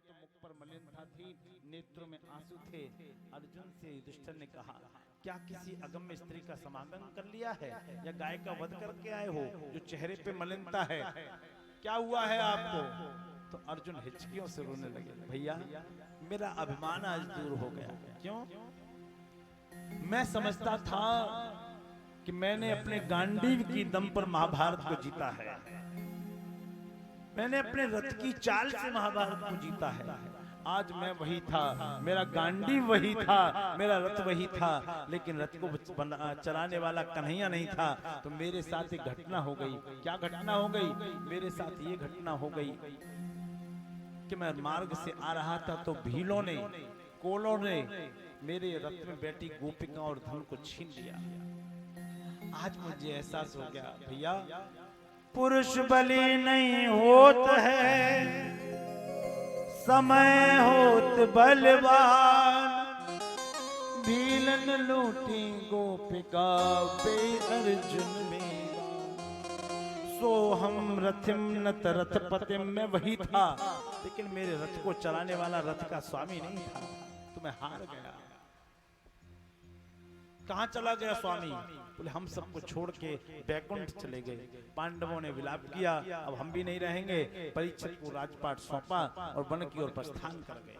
तो मुख पर मलिनता थी, नेत्रों में आंसू थे। अर्जुन से युधिष्ठिर ने कहा, क्या किसी अगम्य स्त्री का समागम कर लिया है या गाय का वध करके आए हो जो चेहरे पे मलिनता है? क्या हुआ है आपको? तो अर्जुन हिचकियों से रोने लगे, भैया मेरा अभिमान आज दूर हो गया। क्यों? मैं समझता था कि मैंने अपने गांडीव की दम पर महाभारत को जीता है, मैंने अपने रथ की चाल से महाभारत को जीता है। आज मैं वही था, मेरा गांडीव वही था, मेरा रथ वही था, लेकिन रथ को चलाने वाला कन्हैया नहीं था। तो मेरे साथ एक घटना हो गई। क्या घटना हो गई? मेरे साथ ये घटना हो गई कि मैं मार्ग से आ रहा था तो भीलों ने, कोलों ने मेरे रथ में बैठी गोपिका और धन को छीन लिया। आज मुझे एहसास हो गया, भैया पुरुष बलि नहीं होत है, समय होत बलवान। भीलन लूटी गोपिका पे अर्जुन में, सो हम रथिम नत रथ पतिम। मैं वही था, लेकिन मेरे रथ को चलाने वाला रथ का स्वामी नहीं था, तो मैं हार गया। कहां चला गया स्वामी? बोले हम सबको छोड़ के बैकुंठ चले गए। पांडवों ने विलाप किया, अब हम भी नहीं रहेंगे। परीक्षित को राजपाट सौंपा और वन की ओर प्रस्थान कर गए।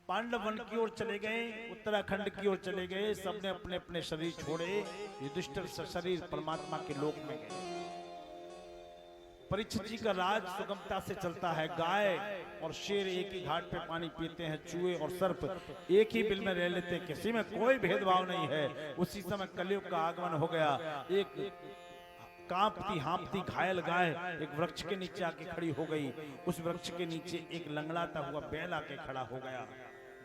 पांडव वन की ओर चले गए, उत्तराखंड की ओर चले गए। सबने अपने अपने शरीर छोड़े, युधिष्ठिर शरीर परमात्मा के लोक में गए। परीक्षित जी का राज सुगमता से चलता है। गाय और शेर एक ही घाट पे पानी पीते हैं, चूहे और सर्प एक ही बिल में रह लेते हैं, किसी में कोई भेदभाव नहीं है। उसी समय कलयुग का आगमन हो गया। एक कांपती हाँपती घायल गाय एक वृक्ष के नीचे आके खड़ी हो गई। उस वृक्ष के नीचे एक लंगड़ाता हुआ बैल आके खड़ा हो गया।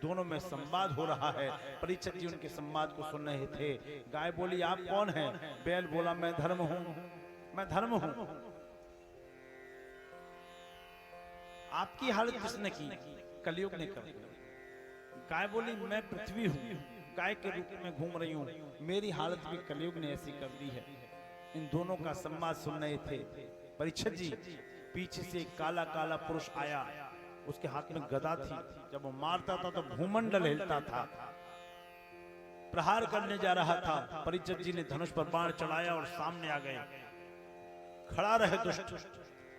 दोनों में संवाद हो रहा है। परीक्षित जी उनके संवाद को सुन रहे थे। गाय बोली, आप कौन हैं? बैल बोला, मैं धर्म हूं, मैं धर्म हूं। आपकी हालत किसने की? कलयुग ने कर दी। गाय बोली, मैं पृथ्वी हूं, गाय के रूप में घूम रही हूं, मेरी हालत भी कलयुग ने ऐसी कर दी है। इन दोनों का संवाद सुन रहे थे। परीक्षित जी, पीछे से एक काला काला पुरुष आया, उसके हाथ में गदा थी। जब वो मारता था तो भूमंडल हिलता था। प्रहार करने जा रहा था। परीक्षित जी ने धनुष पर बाण चढ़ाया और सामने आ गए। खड़ा रहे दुष्ट,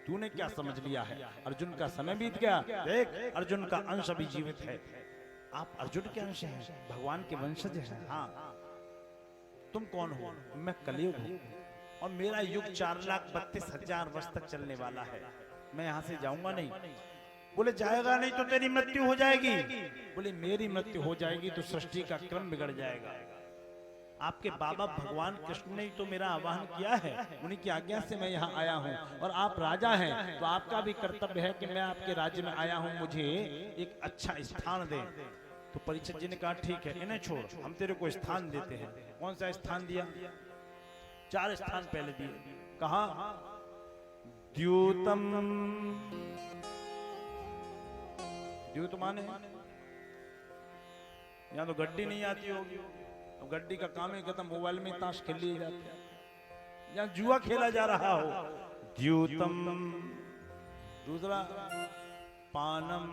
तूने क्या समझ लिया है? अर्जुन का समय बीत गया, देख अर्जुन का अंश अभी जीवित है। आप अर्जुन के अंश हैं, भगवान के वंशज हैं। हाँ, तुम कौन हो? मैं कलयुग हूँ और मेरा युग 4,32,000 वर्ष तक चलने वाला है। मैं यहाँ से जाऊंगा नहीं। बोले, जाएगा नहीं तो तेरी मृत्यु हो जाएगी। बोले, मेरी मृत्यु हो जाएगी तो सृष्टि का क्रम बिगड़ जाएगा। आपके बाबा भगवान कृष्ण ने तो मेरा आवाहन किया है, उन्हीं की आज्ञा से मैं यहाँ आया हूँ। और आप राजा हैं तो आपका भी कर्तव्य है कि मैं आपके राज्य में आया हूँ, मुझे एक अच्छा स्थान दें। तो परीक्षित जी ने कहा, ठीक है, इन्हें छोड़, हम तेरे को स्थान देते हैं। कौन सा स्थान दिया? 4 स्थान पहले दिए। कहा? द्यूतम, द्यूत माने यहाँ तो गड्डी नहीं आती होगी, अब गड्डी का काम ही खत्म, मोबाइल में ताश खेल लिए जाते हैं, या जुआ खेला जा रहा हो। द्यूतम। दूसरा पानम,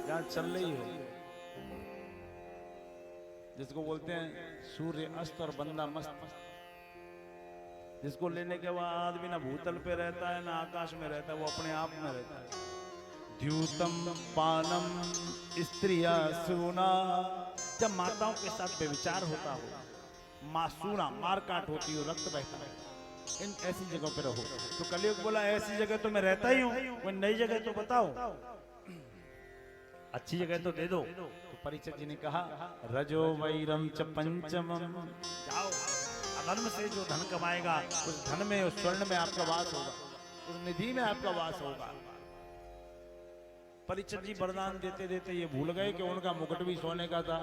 जहां चल रही हो, जिसको बोलते हैं सूर्य अस्त और बंदा मस्त, जिसको लेने के बाद आदमी ना भूतल पे रहता है ना आकाश में रहता है, वो अपने आप में रहता है। द्यूतम पानम स्त्रिया सूना, जब माताओं के साथ व्यभिचार होता हो, मासूना मार काट होती हो, रक्त बहता है, इन ऐसी जगह पे रहो। तो कलयुग बोला, ऐसी जगह तो मैं रहता ही हूँ, कोई नई जगह तो बताओ, अच्छी जगह तो दे दो। तो परीक्षित जी ने कहा, रजो वैरम च पंचमम, जाओ, अधर्म से जो धन कमाएगा उस धन में, उस स्वर्ण में आपका वास होगा, उस निधि में आपका वास होगा। परीक्षित जी वरदान देते देते ये भूल गए कि उनका मुकुट भी सोने का था।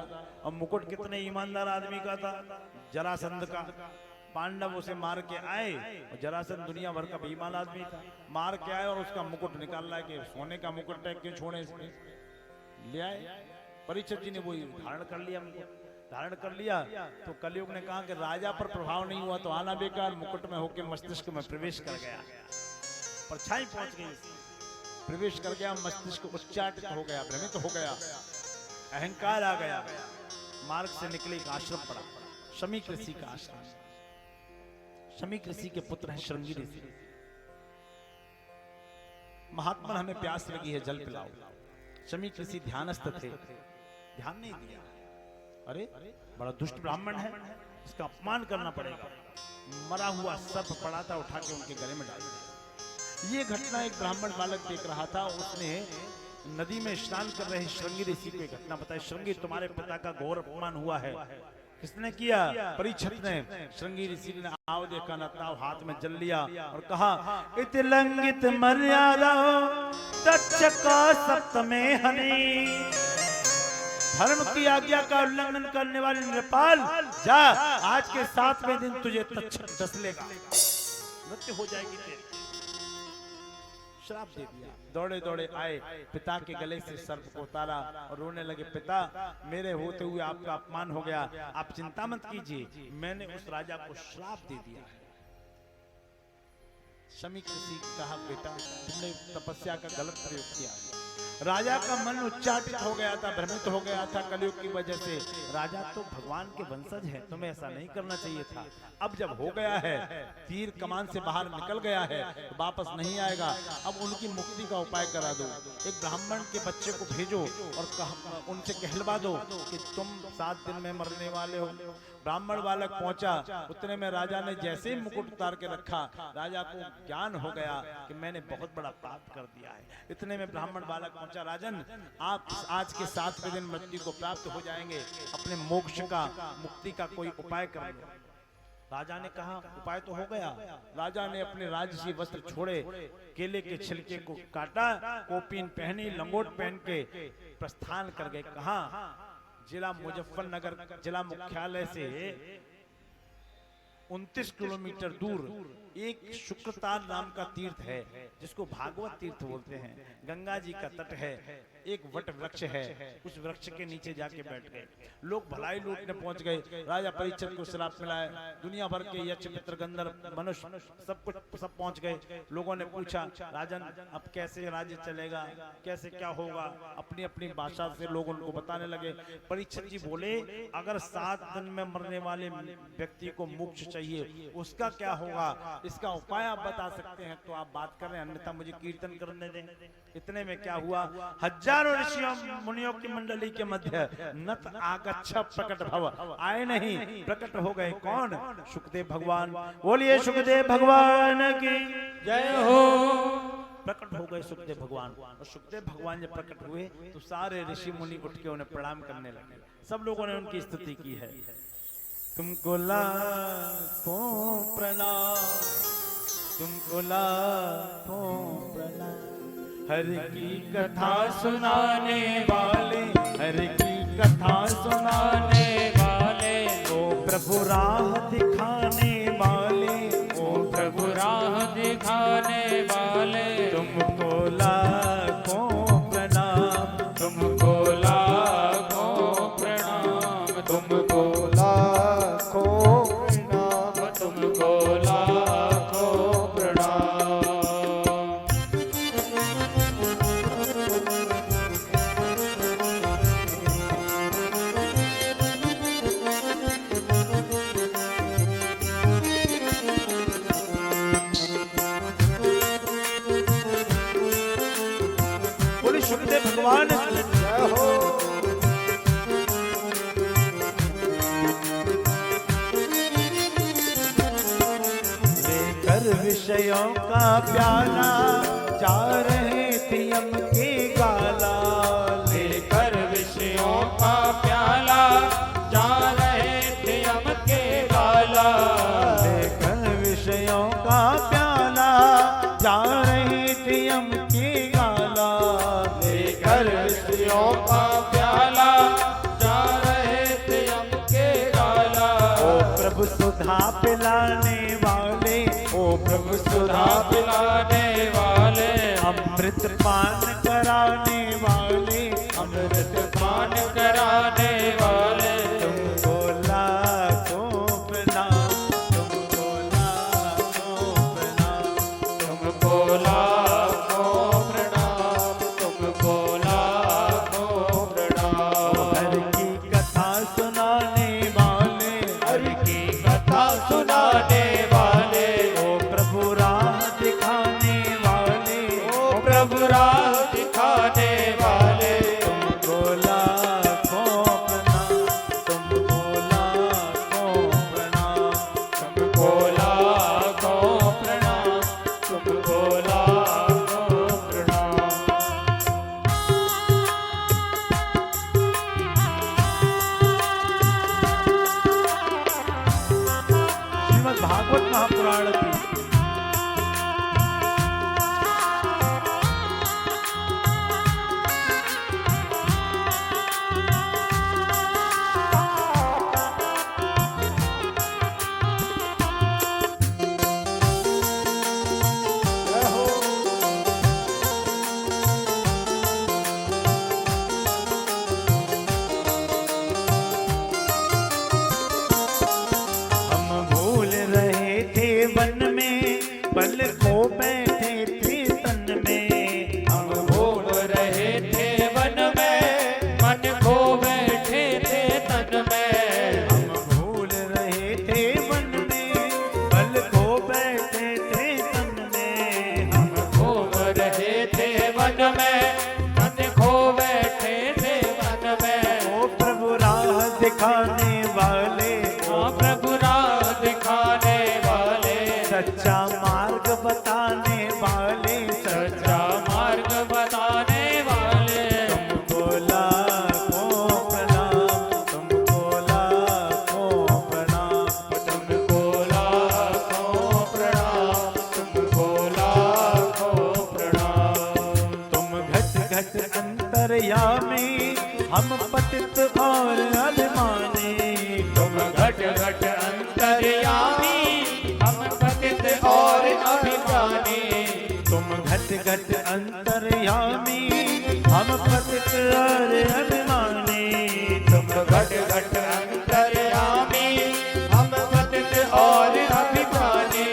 और मुकुट कितने ईमानदार आदमी का था? जरासंध का। पांडव उसे मार के आए और जरासंध दुनिया भर का बेईमान आदमी था, मार के आए और उसका मुकुट निकाल रहा है कि सोने का मुकुट है, क्यों छोड़े इसमें, ले आए। परीक्षित जी ने वो धारण कर लिया, धारण कर लिया। तो कलयुग ने कहा कि राजा पर प्रभाव नहीं हुआ तो आना बेकार, मुकुट में होके मस्तिष्क में प्रवेश कर गया, परछाई पहुंच गई। प्रवेश कर गया, मस्तिष्क उच्चाटित हो गया, भ्रमित हो गया, अहंकार आ गया। मार्ग से निकले, एक आश्रम पड़ा, शमीक ऋषि का आश्रम। शमीक ऋषि के पुत्र है श्रृंगी ऋषि। महात्मा हमें प्यास लगी है, जल पिलाओ। शमीक ऋषि ध्यानस्थ थे, ध्यान नहीं दिया। अरे बड़ा दुष्ट ब्राह्मण है, इसका अपमान करना पड़ेगा। मरा हुआ सर्प पड़ा था, उठा के उनके गले में डाल दिया। ये घटना एक ब्राह्मण बालक देख रहा था। उसने नदी में स्नान कर रहे श्रृंगी ऋषि को एक घटना बताई। श्रृंगी, तुम्हारे पिता का घोर अपमान हुआ है। किसने किया? परीक्षित ने। श्रृंगी ऋषि ने आव देखा न ताव, हाथ में जल लिया और कहा, इत लंघित मर्यादा तच्चका सप्तमे हनि। धर्म की आज्ञा का उल्लंघन करने वाले नृपाल, जा, आज के 7वें दिन तुझे तक्षक डस लेगा, मृत्यु हो जाएगी तेरी। श्राप दे दिया। दौड़े दौड़े आए, पिता के गले से सर्प को उतारा और रोने लगे, पिता मेरे होते हुए आपका अपमान हो गया, आप चिंता मत कीजिए, मैंने उस राजा को श्राप दे दिया है। शमीक ऋषि कहा, बेटा तुमने तपस्या का गलत प्रयोग किया। राजा का मन उच्चाटित हो गया था, भ्रमित हो गया था कलयुग की वजह से। राजा तो भगवान के वंशज है, तुम्हें ऐसा नहीं करना चाहिए था। अब जब हो गया है, तीर कमान से बाहर निकल गया है, तो वापस नहीं आएगा। अब उनकी मुक्ति का उपाय करा दो। एक ब्राह्मण के बच्चे को भेजो और उनसे कहलवा दो कि तुम 7 दिन में मरने वाले हो। ब्राह्मण बालक पहुंचा, उतने में राजा ने जैसे ही मुकुट उतार के रखा, राजा को ज्ञान हो गया कि मैंने बहुत बड़ा पाप कर दिया है। इतने में ब्राह्मण बालक पहुंचा, राजन आप आज के 7वें दिन मृत्यु को प्राप्त हो जाएंगे, अपने मोक्ष का, मुक्ति का कोई उपाय कर लो। राजा ने कहा, उपाय तो हो गया। राजा ने अपने राजसी वस्त्र छोड़े, केले के छिलके को काटा, कोपीन पहनी, लंगोट पहन के प्रस्थान कर गए। कहा? जिला मुजफ्फरनगर, जिला मुख्यालय से 29 किलोमीटर दूर एक शुक्रतार नाम का तीर्थ है, जिसको भागवत तीर्थ बोलते हैं। गंगा जी का तट है, एक वट वृक्ष है, उस वृक्ष के नीचे जाके बैठ गए। लोग भलाई लूटने पहुंच गए। राजा परीक्षित को श्राप मिलाए, दुनिया भर के यक्ष मित्र गंधर्व मनुष्य सब पहुंच गए। लोगों ने पूछा, राजन अब कैसे राज्य चलेगा, कैसे क्या होगा? अपनी अपनी भाषा से लोग उनको बताने लगे। परीक्षित जी बोले, अगर 7 दिन में मरने वाले व्यक्ति को मोक्ष चाहिए, उसका क्या होगा, इसका उपाय आप बता सकते हैं तो आप बात करें, अन्यथा मुझे कीर्तन करने दें। इतने में क्या हुआ, हजारों ऋषियों मुनियों की मंडली के मध्य नत आगच्छ प्रकट भव, आए नहीं, प्रकट हो गए। कौन? सुखदेव भगवान। बोलिए सुखदेव भगवान की जय हो। प्रकट हो गए सुखदेव भगवान। और सुखदेव भगवान जब प्रकट हुए तो सारे ऋषि मुनि उठ के उन्हें प्रणाम करने लगे। सब लोगों ने उनकी स्तुति की है। तुमको लाखों प्रणाम, तुमको लाखों प्रणाम। हर की कथा सुनाने वाले, हर की कथा सुनाने वाले, ओ प्रभु राह दिखाने वाले, ओ प्रभु राह दिखाने वाले। तुमको लाखों प्रणाम, तुमको लाखों प्रणाम, तुमको लाखों प्रणाम, तुमको लाखों प्रणाम। सुखदेव भगवान जय हो। लेकर विषयों का प्याला जा रहे थे यम के गाला, लेकर विषयों का प्याला जा रहे थे यम के गाला, लेकर विषयों का प्याला जा रहे थे यम के गाला, लेकर विषयों का प्याला जा रहे थे यम के गाला। ओ प्रभु सुधा पिलाने वाले, ओ प्रभु सुधा पिलाने वाले, अमृत पान कराने वाले, अमृत पान कराने वाले। तुमको लाखों प्रणाम, तुमको लाखों प्रणाम, तुमको लाखों प्रणाम, भागवत महापुराण की पल खो बैठे थे तन में, हम भूल रहे थे वन में, मन खो बैठे थे तन में। हम भूल रहे थे वन में, पल खो बैठे थे तन में। हम भूल रहे थे वन में, मन खो बैठे थे वन में। ओ प्रभु राह दिखाने वाले, ओ प्रभु राह दिखाने वाले, सच्चा मार्ग बताने वाले, सच्चा मार्ग बताने वाले। तुमको लाखों प्रणाम, तुमको लाखों प्रणाम, तुमको लाखों प्रणाम, तुमको लाखों प्रणाम। तुम घट घट अंतर्यामी, हम पतित और अभिमानी। तुम घट घट अंतर्यामी, हम पतित और अभिमानी। तुम घट घट अंतर्यामी, हम पतित और अभिमानी। तुम घट घट अंतर्यामी, हम पतित और अभिमानी।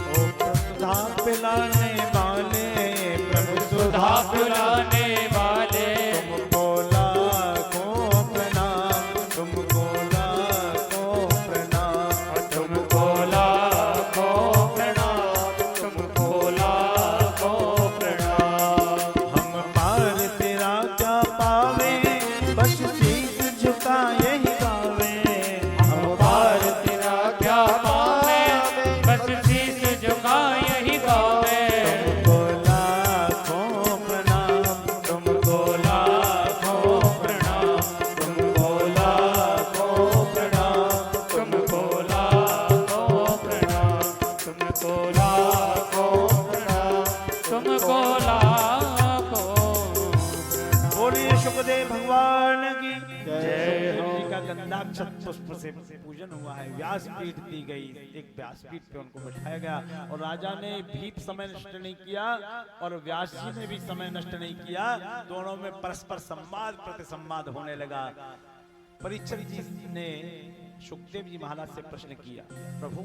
ओ प्रभु सुधा पिलाने वाले, प्रभु सुधा पिलाने वाले, तुमको लाखों प्रणाम, तुमको लाखों प्रणाम, तुमको लाखों प्रणाम, तुमको लाखों प्रणाम। हम पार तेरा क्या पावे, बस शीश झुका यही गावे। हम पार तेरा क्या पावे, बस शीश झुका यही गावे। तुमको लाखों प्रणाम, तुमको लाखों प्रणाम, तुमको लाखों प्रणाम, तुमको लाखों प्रणाम, तुमको लाखों प्रणाम, तुमको लाखों प्रणाम। बोलिए सुखदेव भगवान की जय हो। जी का गंधाक्षत पुष्प से पूजन हुआ है, व्यासपीठ दी गई, एक व्यासपीठ पे उनको बैठाया गया और राजा ने भी समय नष्ट नहीं किया और व्यास जी ने भी समय नष्ट नहीं किया। दोनों में परस्पर संवाद प्रतिसंवाद होने लगा। परीक्षित जी ने सुखदेव जी महाराज से प्रश्न किया, प्रभु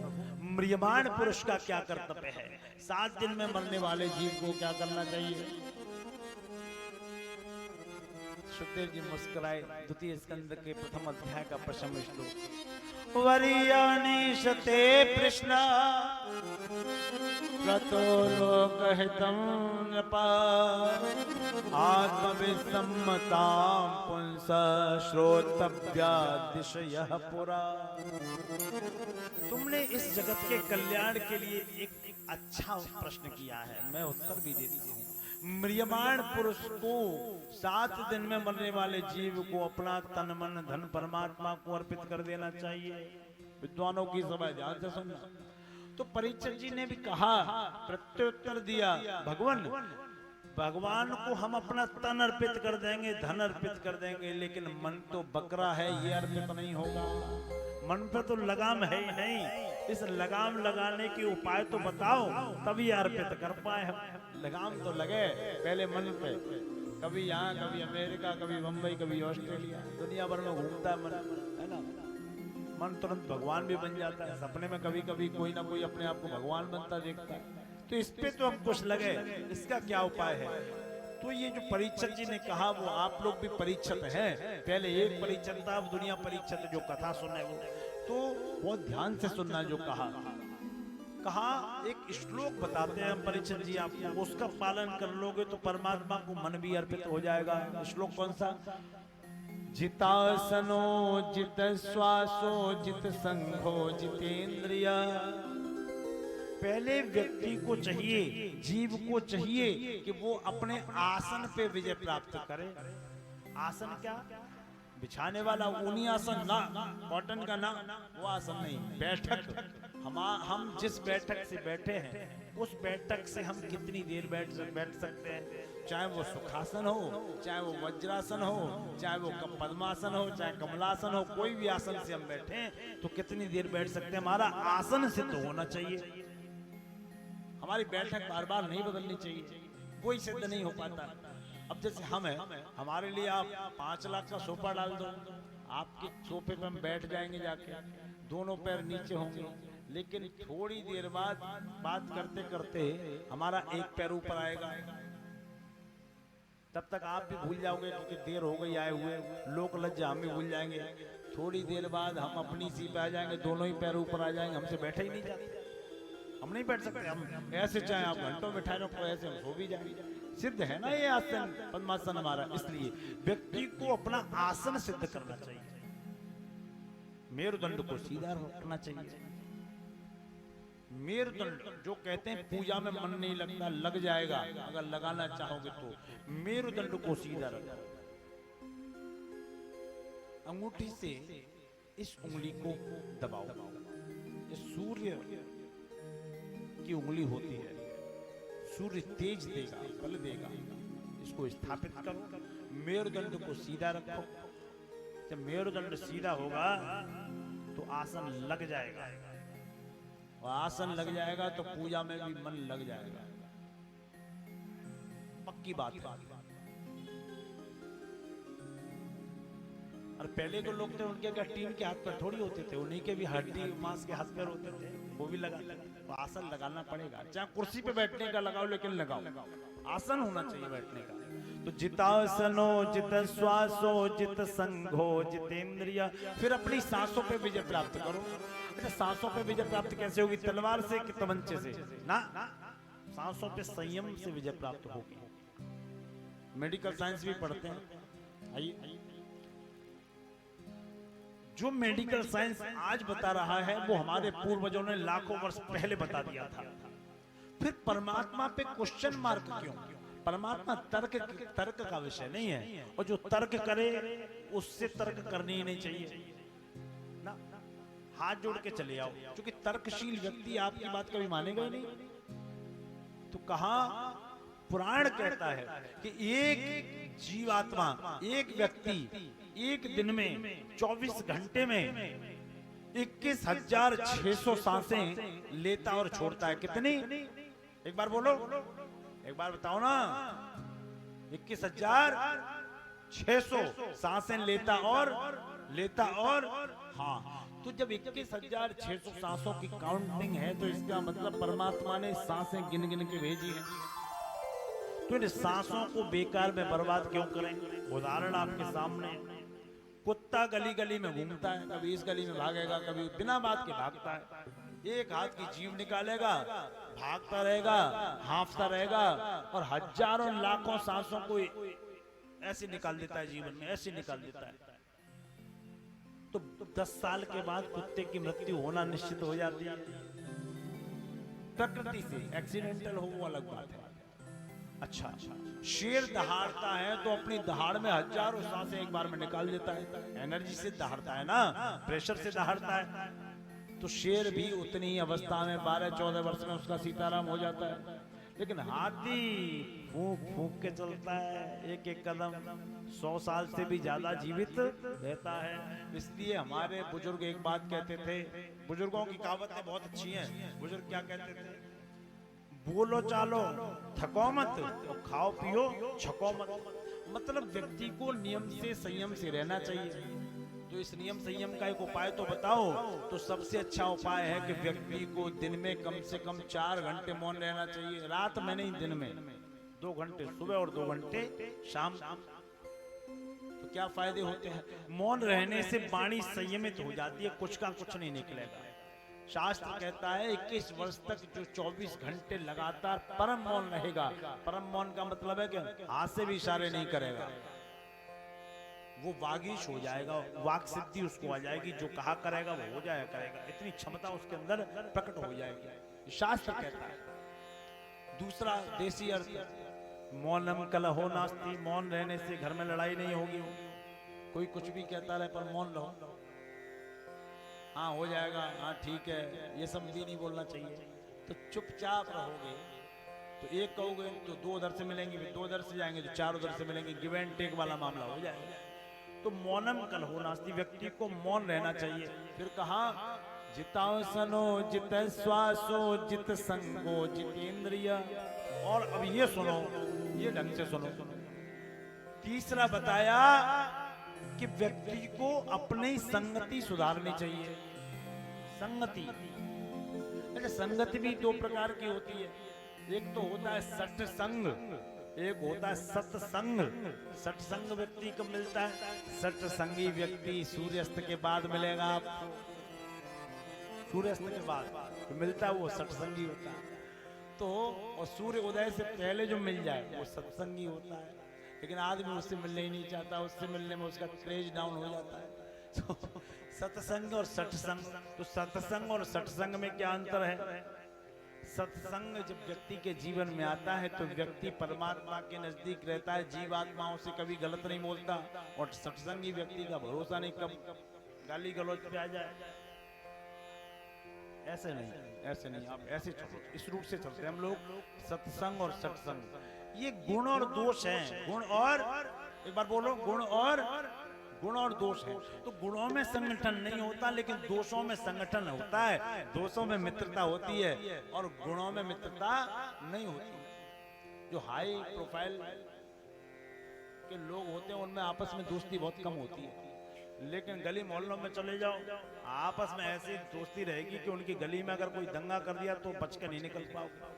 म्रियमाण पुरुष का क्या कर्तव्य है? 7 दिन में मरने वाले जीव को क्या करना चाहिए? सुखदेव जी मुस्कुराए। द्वितीय स्कंद के प्रथम अध्याय का प्रथम श्लोक, वरीयानि शते प्रश्न प्रतो लोकहितं नृपा आत्मविसम्मतां पुंस श्रोतव्या दिशयः पुरा। तुमने इस जगत के कल्याण के लिए एक अच्छा प्रश्न किया है, मैं उत्तर भी देती हूँ। म्रियमाण पुरुष को 7 दिन में मरने वाले जीव को अपना तन मन धन परमात्मा को अर्पित कर देना चाहिए। विद्वानों की सभा ध्यान से सुनना। तो परीक्षित जी ने भी कहा, प्रत्युत्तर दिया, भगवान को हम अपना तन अर्पित कर देंगे, धन अर्पित कर देंगे, लेकिन मन तो बकरा है, ये अर्पित नहीं होगा। मन पे तो लगाम है ही नहीं। इस लगाम लगाने के उपाय तो बताओ, तभी अर्पित कर पाए हम। लगाम तो लगे पहले मन पे, कभी यहाँ कभी अमेरिका कभी मुंबई कभी ऑस्ट्रेलिया, दुनिया भर में घूमता है मन, है ना। मन तुरंत भगवान भी बन जाता है। सपने में कभी कभी कोई ना कोई अपने आप को भगवान बनता देखता है। तो इस पे तो हम कुछ लगे, इसका क्या उपाय है? तो ये जो परीक्षित जी ने कहा, वो आप लोग भी परीक्षित हैं। पहले एक परीक्षित था, अब दुनिया परीक्षित, जो कथा सुने वो तो बहुत ध्यान से सुनना। जो कहा एक श्लोक बताते हैं परीक्षित जी आपको, उसका पालन कर लोगे तो परमात्मा को मन भी अर्पित हो जाएगा। श्लोक कौन सा? जितासनो जित श्वासो जित संघो जितेंद्रिया। पहले व्यक्ति को चाहिए, जीव को चाहिए कि वो अपने आसन पे विजय प्राप्त करे। आसन क्या? बिछाने वाला ऊनी आसन ना, कॉटन का ना, वो आसन नहीं। बैठक, हम जिस बैठक से बैठे हैं उस बैठक से हम कितनी देर बैठ सकते हैं। चाहे वो सुखासन हो, चाहे वो वज्रासन हो, चाहे वो पद्मासन हो, चाहे कमलासन हो, कोई भी आसन से हम बैठे हैं तो कितनी देर बैठ सकते हैं। हमारा आसन सिद्ध होना चाहिए, हमारी बैठक बार बार नहीं बदलनी चाहिए, कोई सिद्ध नहीं हो पाता। अब जैसे हम हैं, हमारे लिए आप 5 लाख का सोफा डाल दो, आपके सोफे पे हम बैठ जाएंगे जाके, दोनों पैर नीचे होंगे, लेकिन थोड़ी देर बाद बात करते करते हमारा एक पैर ऊपर आएगा, तब तक आप भी भूल जाओगे क्योंकि देर हो गई आए हुए, लोक लज्जा हम भी भूल जाएंगे। थोड़ी देर बाद हम अपनी सी पे आ जाएंगे, दोनों ही पैर ऊपर आ जाएंगे, हमसे बैठे ही नहीं जाते, हम नहीं बैठ सकते। हम ऐसे चाहे आप घंटों बैठाए रखो, ऐसे हम सो भी जाएंगे। सिद्ध है ना ये आसन, पद्मासन हमारा। इसलिए व्यक्ति को अपना आसन सिद्ध करना चाहिए, मेरुदंड को सीधा रखना चाहिए। मेरुदंड जो कहते हैं पूजा में मन नहीं लगता, लग जाएगा अगर लगाना चाहोगे तो। मेरुदंड को सीधा रखो, अंगूठी से इस उंगली को दबाओ, ये सूर्य की उंगली होती है, सूर्य तेज देगा, बल देगा, इसको स्थापित करो। मेरुदंड को सीधा रखो, जब मेरुदंड सीधा होगा तो आसन लग जाएगा, और आसन लग जाएगा तो पूजा में भी मन लग जाएगा, पक्की बात है। और पहले के लोग थे, उनके क्या टीन के हाथ पर थोड़ी होते थे, उन्हीं के भी हड्डी मांस के हाथ पैर होते थे, वो भी लगा। तो आसन लगाना पड़ेगा, चाहे कुर्सी पे बैठने का लगाओ, लेकिन लगाओ, आसन होना चाहिए बैठने का। तो जितासनो जित श्वासो जित संघो जितेंद्रिय, फिर अपनी सांसों पे विजय प्राप्त करो। अच्छा, सांसों पे विजय प्राप्त कैसे होगी? तलवार से कि तमंचे से? ना, सांसों पे संयम से विजय प्राप्त होगी। मेडिकल साइंस भी पढ़ते हैं, आइए। जो मेडिकल साइंस आज बता रहा है वो हमारे पूर्वजों ने लाखों वर्ष पहले बता दिया था। फिर परमात्मा पे क्वेश्चन मार्क क्यों? परमात्मा तर्क का विषय नहीं है, और जो तर्क करे उससे तर्क करनी ही नहीं चाहिए ना। हाथ जोड़ के चले आओ, क्योंकि तर्कशील व्यक्ति आपकी बात कभी मानेगा ही नहीं। तो कहा पुराण कहता है कि एक जीवात्मा, एक व्यक्ति एक दिन में 24 घंटे में 21,600 सांसें लेता और छोड़ता है। कितनी? एक बार बोलो, एक बार बताओ ना। 21,600 सांसें लेता और हाँ, तो जब 21,600 सांसों की काउंटिंग है तो इसका मतलब परमात्मा ने सांसें गिन गिन के भेजी है। तो इन सांसों को बेकार में बर्बाद क्यों करें? उदाहरण आपके सामने, कुत्ता गली गली में घूमता है, कभी इस गली में भागेगा, कभी बिना बात के भागता है। एक हाथ की जीभ निकालेगा, भागता रहेगा, हांफता रहेगा, और हजारों लाखों सांसों को ऐसे निकाल देता है, जीवन में ऐसे निकाल देता है। तो 10 साल के बाद कुत्ते की मृत्यु होना निश्चित हो जाती है। प्रकृति से एक्सीडेंटल हो वो अलग बात है। अच्छा, शेर दहाड़ता है तो अपनी दहाड़ में हजारों सांसें एक बार में निकाल देता है। एनर्जी से दहाड़ता है ना, प्रेशर से दहाड़ता है। तो शेर भी उतनी ही अवस्था में 12-14 वर्ष में उसका सीताराम हो जाता है। लेकिन हाथी फूंक फूंक के चलता है, एक एक कदम 100 साल से भी ज्यादा जीवित रहता है। इसलिए हमारे बुजुर्ग एक बात कहते थे, बुजुर्गों की कहावतें बहुत अच्छी हैं। बुजुर्ग क्या कहते थे? बोलो चालो थको मत, और खाओ पियो छको मत। मतलब व्यक्ति को नियम से संयम से रहना चाहिए। तो इस नियम संयम का एक उपाय तो बताओ। तो सबसे अच्छा उपाय है कि व्यक्ति को दिन में कम से कम 4 घंटे मौन रहना चाहिए। रात में नहीं, दिन में 2 घंटे सुबह और 2 घंटे शाम। तो क्या फायदे होते हैं? मौन रहने से वाणी संयमित हो जाती है, कुछ का कुछ नहीं निकलेगा। शास्त्र कहता है 21 वर्ष तक जो 24 घंटे लगातार परम मौन रहेगा। परम मौन का मतलब है कि हाथ से भी इशारे नहीं करेगा, वो वागीश हो जाएगा, वाक सिद्धि उसको आ जाएगी, जो कहा करेगा वो हो जाया करेगा, इतनी क्षमता उसके अंदर प्रकट हो जाएगी, शास्त्र कहता है। दूसरा देसी अर्थ, मौनम कलहो नास्ति, मौन रहने से घर में लड़ाई नहीं होगी। कोई कुछ भी कहता रहे पर मौन रहो, हाँ हो जाएगा, हाँ ठीक है, ये सब भी नहीं बोलना चाहिए। तो चुपचाप रहोगे तो एक कहोगे तो दो उधर से मिलेंगे, फिर दो उधर से जाएंगे तो चार उधर से मिलेंगे, गिव एंड टेक वाला मामला हो जाएगा। तो मौनम कल हो नास्ति, व्यक्ति को मौन रहना चाहिए। फिर कहा जिताओ सनो जित श्वासो जित संगो जितेंद्रिय। और अब ये सुनो, ये ढंग से सुनो। तीसरा बताया कि व्यक्ति को अपनी संगति सुधारनी चाहिए। संगति, अच्छा संगति भी दो प्रकार की होती है। एक तो होता है सत्संग, एक होता है सत्संग। सत्संग व्यक्ति कब मिलता है? सत्संगी व्यक्ति सूर्यास्त के बाद मिलेगा आपको, सूर्यास्त के बाद तो मिलता है वो सत्संगी होता है। तो और सूर्य उदय से पहले जो मिल जाए वो सत्संगी होता है। लेकिन आदमी उससे मिलने ही नहीं चाहता, उससे मिलने में उसका क्रेज डाउन हो जाता है। तो सत्संग और सत्संग, तो सत्संग और सत्संग में क्या अंतर है? सत्संग जब व्यक्ति के जीवन में आता है तो व्यक्ति परमात्मा के नजदीक रहता है, जीवात्माओं से कभी गलत नहीं बोलता। और सत्संगी व्यक्ति का भरोसा नहीं कब गाली गलौज पे आ जाए। ऐसे नहीं, ऐसे नहीं, आप ऐसे चलो, इस रूट से चलते हैं हम लोग। सत्संग और सत्संग ये गुण और दोष हैं। गुण और, एक बार बोलो, गुण और दोष है। तो गुणों में संगठन नहीं होता लेकिन दोषों में संगठन होता है। दोषों में मित्रता होती है और गुणों में मित्रता नहीं होती। जो हाई प्रोफाइल के लोग होते हैं उनमें आपस में दोस्ती बहुत कम होती है। लेकिन गली मोहल्लों में चले जाओ, आपस में ऐसी दोस्ती रहेगी कि उनकी गली में अगर कोई दंगा कर दिया तो बच के नहीं निकल पाओगे।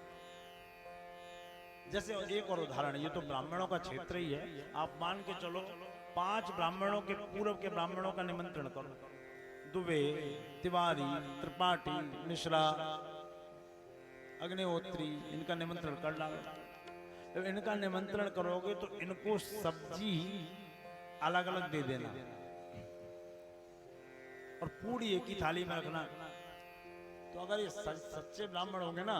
जैसे एक और उदाहरण, ये तो ब्राह्मणों का क्षेत्र ही है। आप मान के चलो 5 ब्राह्मणों के, पूर्व के ब्राह्मणों का निमंत्रण करो। दुबे, तिवारी, त्रिपाठी, मिश्रा, अग्निहोत्री, इनका निमंत्रण कर डालो। जब इनका निमंत्रण करोगे तो इनको सब्जी अलग अलग दे देना और पूरी एक ही थाली में रखना। तो अगर ये सच्चे ब्राह्मण होंगे ना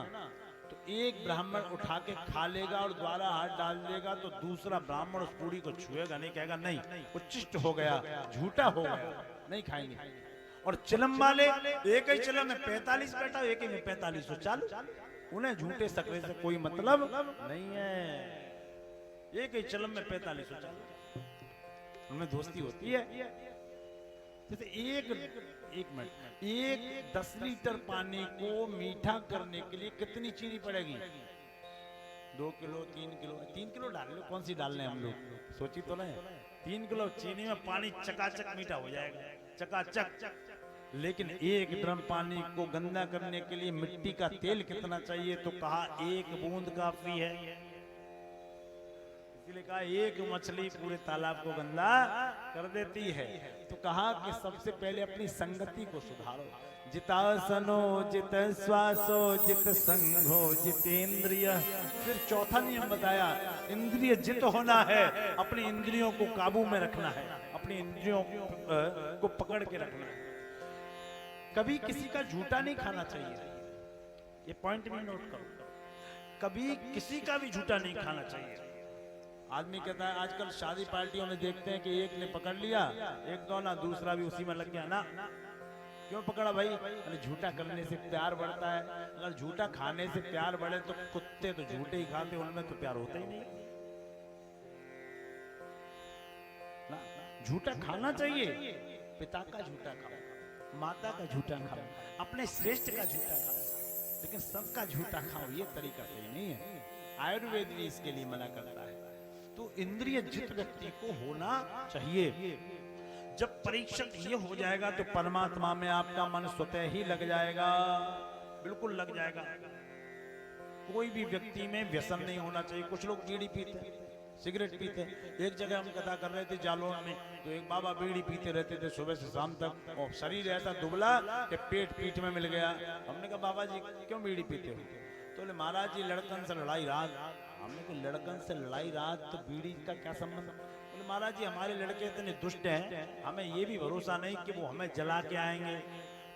तो एक ब्राह्मण उठा के खा लेगा और द्वारा हाथ डाल देगा तो दूसरा ब्राह्मण उस पूरी को छुएगा नहीं, कहेगा नहीं उच्चिष्ट हो गया, झूठा हो गया, नहीं खाएंगे। और चिलम वाले एक ही चिलम में 45 बैठा, एक ही में 4540, उन्हें झूठे सकरे से कोई मतलब नहीं है। एक ही चिलम में 4540, उनमें दोस्ती होती है। जैसे एक मिनट, एक 10 लीटर पानी को मीठा करने के लिए कितनी चीनी पड़ेगी? 2 किलो, 3 किलो, 3 किलो डाल लो, कौन सी डालने हम लोग, सोची तो नहीं। 3 किलो चीनी में पानी चकाचक मीठा हो जाएगा, चकाचक। लेकिन 1 ड्रम पानी को गंदा करने के लिए मिट्टी का तेल कितना चाहिए? तो कहा 1 बूंद काफी है। इसलिए कहा 1 मछली पूरे तालाब को गंदा कर देती है। तो कहा कि सबसे पहले अपनी संगति को सुधारो। जितासनो जित श्वासो जित संघो जितेंद्रिय। फिर चौथा नियम बताया, इंद्रिय जित होना है, अपनी इंद्रियों को काबू में रखना है, अपनी इंद्रियों को पकड़ के रखना है। कभी किसी का झूठा नहीं खाना चाहिए, ये पॉइंट भी नोट करो। कभी किसी का भी झूठा नहीं खाना चाहिए। आदमी कहता है, आजकल शादी पार्टियों में देखते हैं कि एक ने पकड़ लिया, एक दो ना, दूसरा भी उसी में लग गया ना। क्यों पकड़ा भाई? अरे झूठा करने से प्यार बढ़ता है। अगर झूठा खाने से प्यार बढ़े तो कुत्ते तो झूठे ही खाते, उनमें तो प्यार होता ही नहीं ना। झूठा खाना चाहिए, पिता का झूठा खाओ, माता का झूठा खाओ, अपने श्रेष्ठ का झूठा खाओ, लेकिन सबका झूठा खाओ, ये तरीका सही नहीं है। आयुर्वेद भी इसके लिए मना करता है। तो इंद्रिय जित व्यक्ति को होना चाहिए। जब परीक्षक ये हो जाएगा तो परमात्मा में आपका मन स्वतः ही लग जाएगा, बिल्कुल लग जाएगा। कोई भी व्यक्ति में व्यसन नहीं होना चाहिए। कुछ लोग बीड़ी पीते, सिगरेट पीते। एक जगह हम कथा कर रहे थे जालौन में, तो एक बाबा बीड़ी पीते रहते थे सुबह से शाम तक, और शरीर ऐसा दुबला कि पेट पीठ में मिल गया। हमने कहा बाबा जी क्यों बीड़ी पीते हो? तो बोले महाराज जी लड़कन से लड़ाई रात। हमने कहा लड़कन से लड़ाई रात तो बीड़ी का क्या संबंध? बोले महाराज जी हमारे लड़के इतने दुष्ट हैं, हमें ये भी भरोसा नहीं कि वो हमें जला के आएंगे,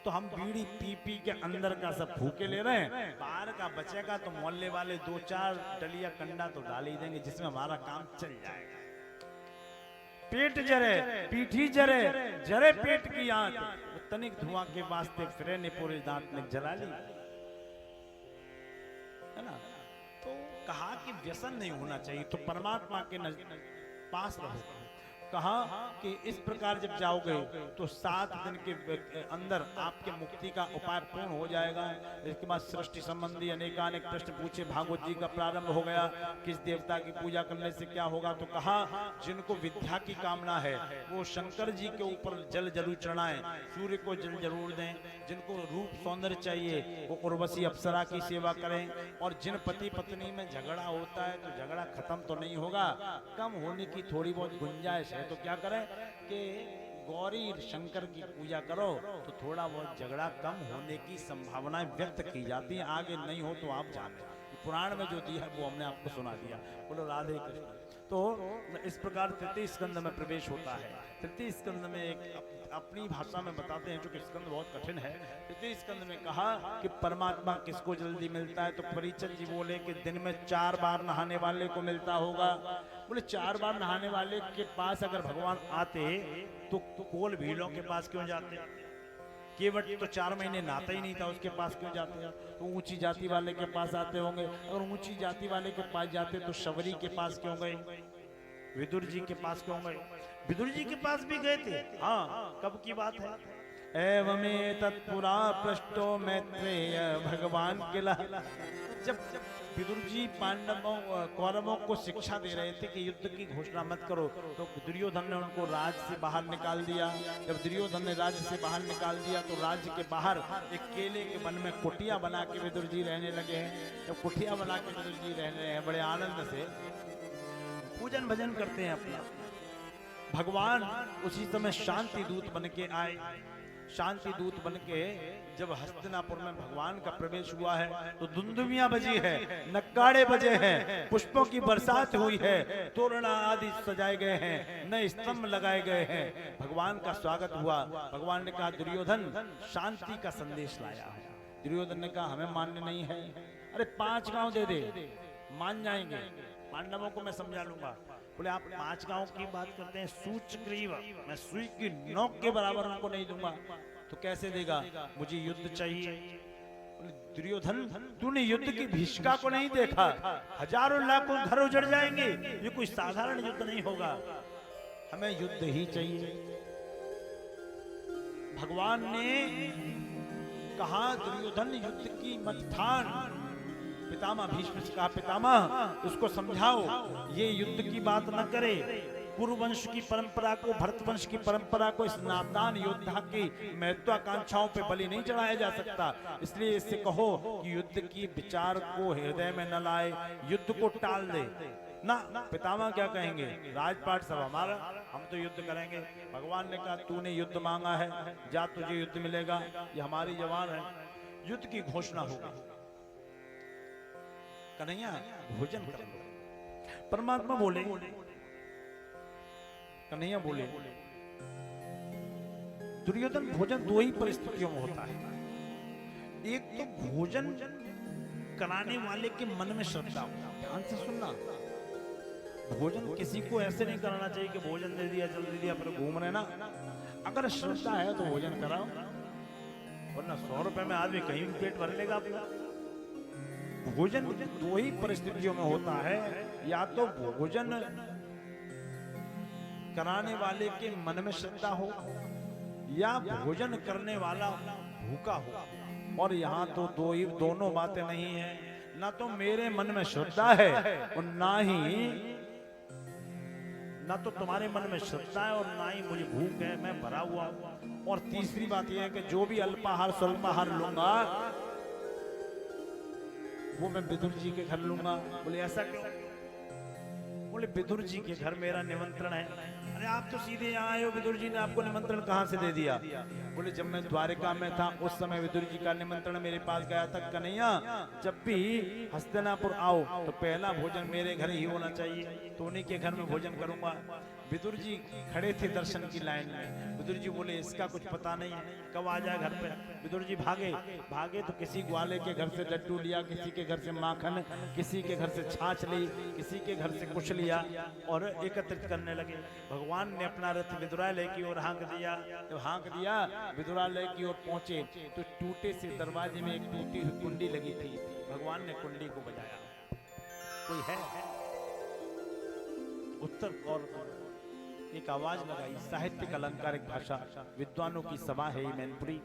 तो हम बीड़ी पी पी के अंदर का सब फूके ले रहे हैं, बाहर का बचेगा तो मोहल्ले वाले 2-4 डलिया कंडा तो डाल ही देंगे जिसमें हमारा काम चल जाएगा। पेट जरे, पीठी जरे, जरे पेट की आंच, वो तनिक धुआं के वास्ते फिरे ने पूरे दांत में जला ली, है ना। तो कहा कि व्यसन नहीं होना चाहिए, तो परमात्मा के पास रहो। कहा कि इस प्रकार जब जाओगे तो 7 दिन के अंदर आपके मुक्ति का उपाय पूर्ण हो जाएगा। इसके बाद सृष्टि संबंधी अनेकानेक प्रश्न पूछे, भागवत जी का प्रारंभ हो गया, किस देवता की पूजा करने से क्या होगा। तो कहा जिनको विद्या की कामना है वो शंकर जी के ऊपर जल जरूर चढ़ाएं, सूर्य को जल जरूर दें। जिनको रूप सौंदर्य चाहिए वो उर्वशी अप्सरा की सेवा करें। और जिन पति पत्नी में झगड़ा होता है तो झगड़ा खत्म तो नहीं होगा, कम होने की थोड़ी बहुत गुंजाइश है, तो क्या करें कि गौरी शंकर की पूजा करो तो थोड़ा बहुत झगड़ा कम होने की संभावनाएं व्यक्त की जाती है। आगे नहीं हो तो आप जाने, पुराण में जो दिया है वो हमने आपको सुना दिया। बोलो राधे कृष्ण। तो इस प्रकार तृतीय स्कंद में प्रवेश होता है। तृतीय स्कंद में एक अपनी भाषा में बताते हैं, क्योंकि स्कंद बहुत कठिन है। तृतीय स्कंद में कहा कि परमात्मा किसको जल्दी मिलता है, तो परिचय जी बोले कि दिन में 4 बार नहाने वाले को मिलता होगा। बोले 4 बार नहाने वाले के पास अगर भगवान आते तो कोल भीलों के पास क्यों जाते? केवट तो 4 महीने नहाता ही नहीं था, उसके पास क्यों जाते? तो ऊंची जाति वाले के पास आते होंगे। अगर ऊंची जाति वाले के पास जाते तो शबरी के पास क्यों गए? विदुर जी के पास क्यों गए? विदुर जी के पास भी गए थे। हाँ, कब की बात है? एवं तत्पुरा पृष्ठो मैत्रेय भगवान किला। जब विदुर जी पांडवों कौरवों को शिक्षा दे रहे थे कि युद्ध की घोषणा मत करो, तो दुर्योधन ने उनको राज्य से बाहर निकाल दिया। जब दुर्योधन ने राज्य से बाहर निकाल दिया तो राज्य के बाहर एक केले के वन में कुटिया बना के विदुर जी रहने लगे हैं। जब कुटिया बना के विदुर जी रह रहे हैं, बड़े आनंद से पूजन भजन करते हैं अपना। भगवान उसी समय शांति दूत बन के आए। शांति दूत बन के जब हस्तिनापुर में भगवान का प्रवेश हुआ है तो दुंदुभियां बजी है, नक्काड़े बजे हैं, पुष्पों की बरसात हुई है, तोरणा आदि सजाए गए हैं, नए स्तंभ लगाए गए हैं। भगवान का स्वागत हुआ। भगवान ने कहा दुर्योधन शांति का संदेश लाया है। दुर्योधन ने कहा हमें मान्य नहीं है। अरे 5 गांव दे दे, मान जाएंगे, पांडवों को मैं समझा लूंगा। बोले आप 5 गांव की बात करते हैं, सूचक्रीव, मैं सुई की नोक के बराबर उनको नहीं दूंगा। तो कैसे देगा? मुझे युद्ध चाहिए। दुर्योधन तूने युद्ध की भीषिका को नहीं देखा? हजारों लाखों घर उजड़ जाएंगे, ये कोई साधारण युद्ध नहीं होगा, हमें युद्ध ही चाहिए। भगवान ने कहा दुर्योधन युद्ध की मत ठान। पितामह भीष्म से कहा पितामह उसको समझाओ ये युद्ध की बात न करे। कुरुवंश की परंपरा को, भरत वंश की परंपरा को, इस नादान योद्धा की महत्वाकांक्षाओं पे बलि नहीं चढ़ाया जा सकता। इसलिए इससे कहो कि युद्ध की विचार को हृदय में न लाए, युद्ध को टाल दे ना। पितामह क्या कहेंगे? राजपाट सब हमारा, हम तो युद्ध करेंगे। भगवान ने कहा तूने युद्ध मांगा है, जा तुझे युद्ध मिलेगा, ये हमारी जवान है। युद्ध की घोषणा होगी। कन्हैया भोजन कर लो। परमात्मा बोले, कन्हैया बोले दुर्योधन भोजन 2 ही परिस्थितियों में होता है। एक तो भोजन कराने वाले के मन में श्रद्धा हो। ध्यान से सुनना, भोजन किसी को ऐसे नहीं कराना चाहिए कि भोजन दे दिया जल दे दिया पर घूम रहे ना। अगर श्रद्धा है तो भोजन कराओ, वरना 100 रुपए में आदमी कहीं भी पेट भर लेगा अपना। भोजन 2 ही परिस्थितियों में होता है, या तो भोजन कराने वाले के मन में श्रद्धा हो या भोजन करने वाला भूखा हो। और यहाँ तो दोनों बातें नहीं है। ना तो मेरे मन में श्रद्धा है और ना तो तुम्हारे मन में श्रद्धा है और ना ही मुझे भूख है, मैं भरा हुआ। और तीसरी बात यह है कि जो भी अल्पाहार स्वल्पाहार लूंगा वो मैं विदुर जी के घर लूंगा। बोले ऐसा क्यों? बोले विदुर जी के घर मेरा निमंत्रण है। अरे आप तो सीधे यहाँ आए हो, विदुर जी ने आपको निमंत्रण कहाँ से दे दिया? बोले जब मैं द्वारिका में था उस समय विदुर जी का निमंत्रण मेरे पास गया था। कन्हैया जब भी हस्तिनापुर आओ तो पहला भोजन मेरे घर ही होना चाहिए, तो उन्हीं के घर में भोजन करूंगा। विदुर जी खड़े थे दर्शन की लाइन में। विदुर जी बोले इसका कुछ पता नहीं है कब आ जाए घर पे। विदुर जी भागे भागे तो किसी ग्वाले के घर से लड्डू लिया, किसी के घर से माखन, किसी के घर से छाछ ली, किसी के घर से कुछ लिया और एकत्रित करने लगे। भगवान ने अपना रथ विदुरालय की ओर हाँक दिया। जब हाँक दिया विदुरालय की ओर पहुंचे तो टूटे से दरवाजे में एक टूटी हुई कुंडी लगी थी। भगवान ने कुंडी को बजाया। कोई है उत्तर और एक आवाज लगाई। साहित्यिक अलंकारिक भाषा, विद्वानों की सभा है मैनपुरी।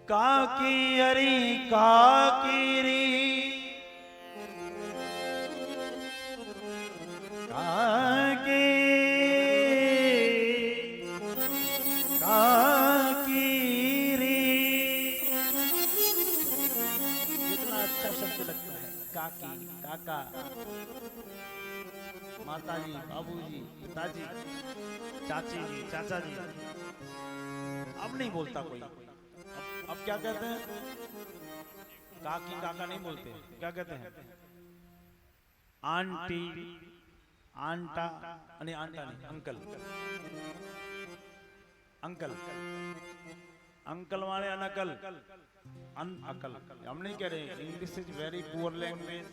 काकी अरी काकीरी काकी काकीरी, कितना अच्छा शब्द लगता है। काकी, काका, माताजी, बाबूजी, पिताजी, चाची जी, चाचा जी। अब नहीं बोलता कोई। अब क्या कहते हैं? काकी काका नहीं बोलते। क्या कहते हैं? आंटी, आंटा, नहीं आंटा नहीं, अंकल, अंकल, अंकल माने अनकल, अनअकल। हम नहीं कह रहे, English is very poor language.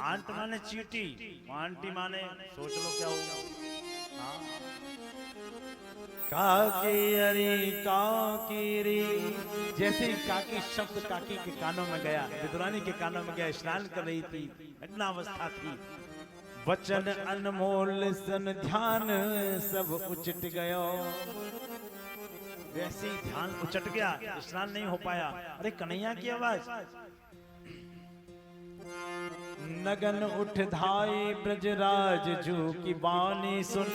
Ant माने चीटी, आंटी माने सोच लो क्या होगा। हाँ। काकी अरे काकीरी, जैसे ही काकी शब्द काकी के कानों में गया, विदुरानी के कानों में गया, स्नान कर रही थी, नग्नावस्था थी। वचन अनमोल सन ध्यान सब उचट गयो। वैसे ही ध्यान उचट गया, स्नान नहीं हो पाया। अरे कन्हैया की आवाज। नगन उठ धाई ब्रजराज जू की बानी सुन,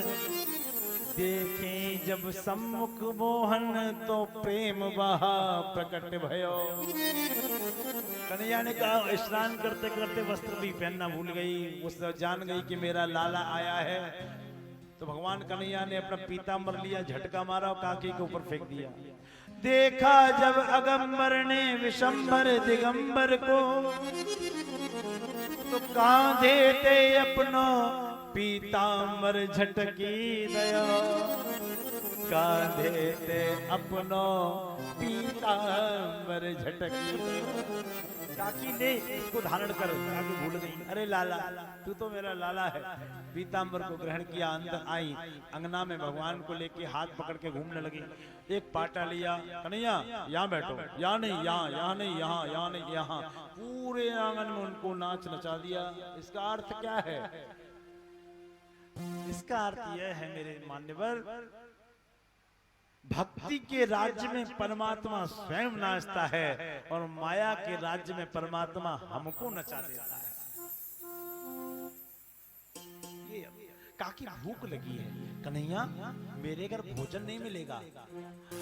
देखें जब सम्मुख मोहन तो प्रेम बहा प्रकट भयो। कन्हैया ने कहा, स्नान करते करते वस्त्र भी पहनना भूल गई। उस जान गई कि मेरा लाला आया है। तो भगवान कन्हैया ने अपना पीतांबर लिया, झटका मारा और काकी के ऊपर फेंक दिया। देखा जब अगंबर ने विशंबर दिगंबर को, तो कांधे ते अपनो पीतांबर झटकी दया। कांधे ते अपनो पीतांबर झटकी दया। काकी ने इसको धारण कर, काकी भूल गई। अरे लाला, तू तो मेरा लाला है। पीतांबर को ग्रहण किया, अंदर आई, अंगना में भगवान को लेके हाथ पकड़ के घूमने लगी। एक पाटा लिया, कन्हैया यहाँ बैठो, यहाँ नहीं यहाँ, यहाँ नहीं यहाँ, यहाँ नहीं यहाँ। पूरे आंगन में उनको नाच नचा दिया। इसका अर्थ क्या है? इसका अर्थ यह है मेरे मान्यवर, भक्ति के राज्य में परमात्मा स्वयं नाचता है और माया के राज्य में परमात्मा हमको नचा देता है। ये काकी भूख लगी है। कन्हैया मेरे घर भोजन नहीं मिलेगा।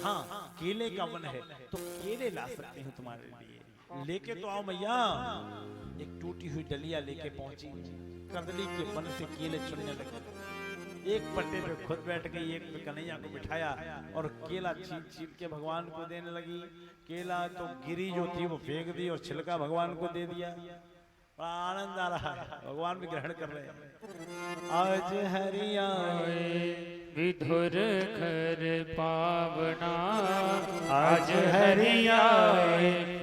हाँ, केले का वन है तो केले ला सकते हैं तुम्हारे लिए। लेके तो आओ मैया। एक टूटी हुई डलिया लेके पहुंची, कदली के वन से केले चुनने लगी। एक पट्टे पे खुद बैठ गई, एक पे कन्हैया को बिठाया और केला छील छील के भगवान को देने लगी। केला तो गिरी जो थी वो फेंक दी और छिलका भगवान को दे दिया। आनंद आ रहा है, भगवान भी ग्रहण कर रहे हैं। आज हरिया विधुर घर पावना, आज हरिया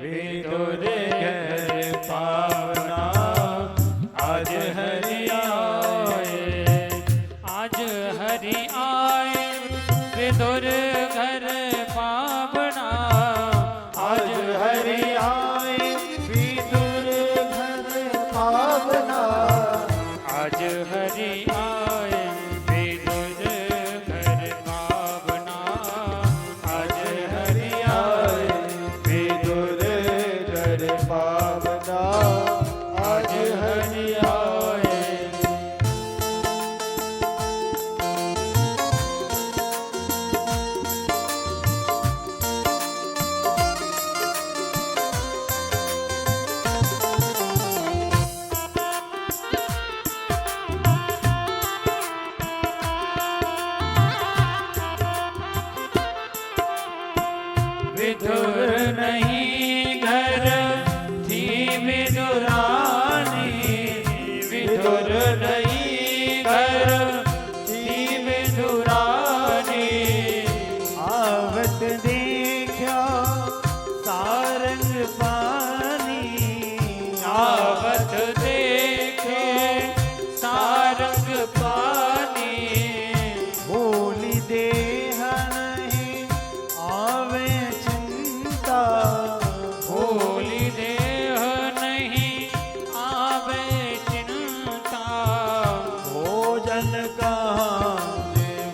विधुर घर पावना, आज हरिया, आज हरि आए विधुर घर पावना, आज हरि आए विदुर घर पावना, आज हरि आए विदुर घर पावना, आज हरि आए विदुर घर पावना, आज हरि आए। विधुर नहीं घर थी विदुरानी, आवत देखा सारंग पानी, आवत देखे सारंग पानी, भोली देह नहीं आवे चिंता, भोली देह नहीं आवे चिंता, भोजन का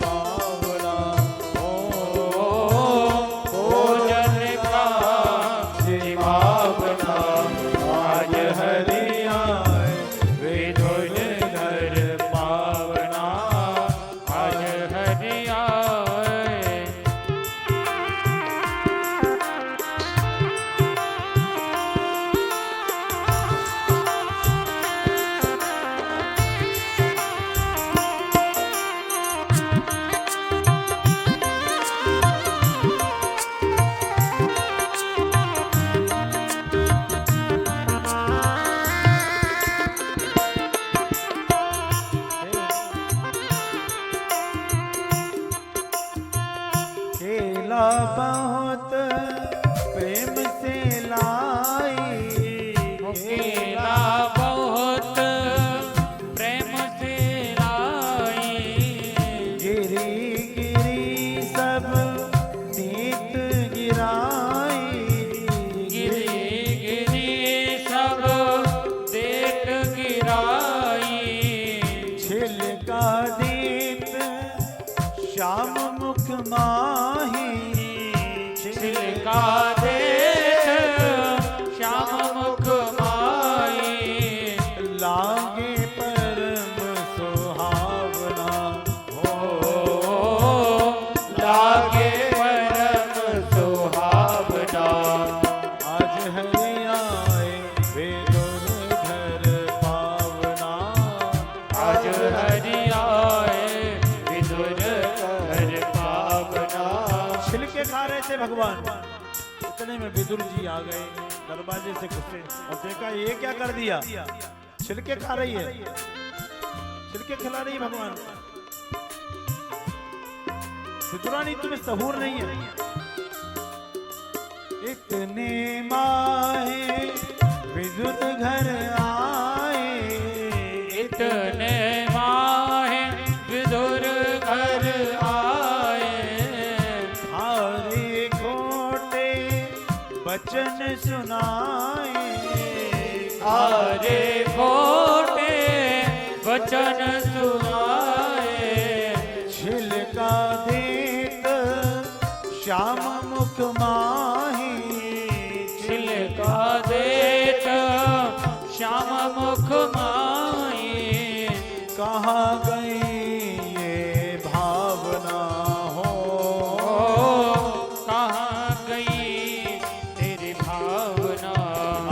बावला, भोजन का भावना, आज हरिया विधुन घर पावना, आज हरिया खेला बहुत प्रेम से लाई, खेला बहुत प्रेम से लाई, गिरी गिरी सब दीत गिराई, गिरी गिरी सब देख गिराई, छिलका दीत श्याम मुख माही, छिलका देख श्याम मुख माई, लागे परम सुहावना, लागे परम सुहावना, आज हरियाए बेदुर घर पावना, आज हरियाए विदुर घर पावना। छिलके खा रहे थे भगवान, इतने में विदुर जी आ गए दरवाजे से घुसे और देखा ये क्या कर दिया, छिलके खा रही है, छिलके खिला रही है भगवान। विदुरानी तुम्हें सहूर नहीं है, इतने माहे विदुर घर आए, इतने माहे विदुर घर आए, हारे खोटे बचन सुनाए, आरे खोटे वचन सुनाए, छिलका देत श्याम मुख माही, छिलका देत श्याम मुख माई, कहाँ गई ये भावना हो, कहाँ गई तेरी भावना,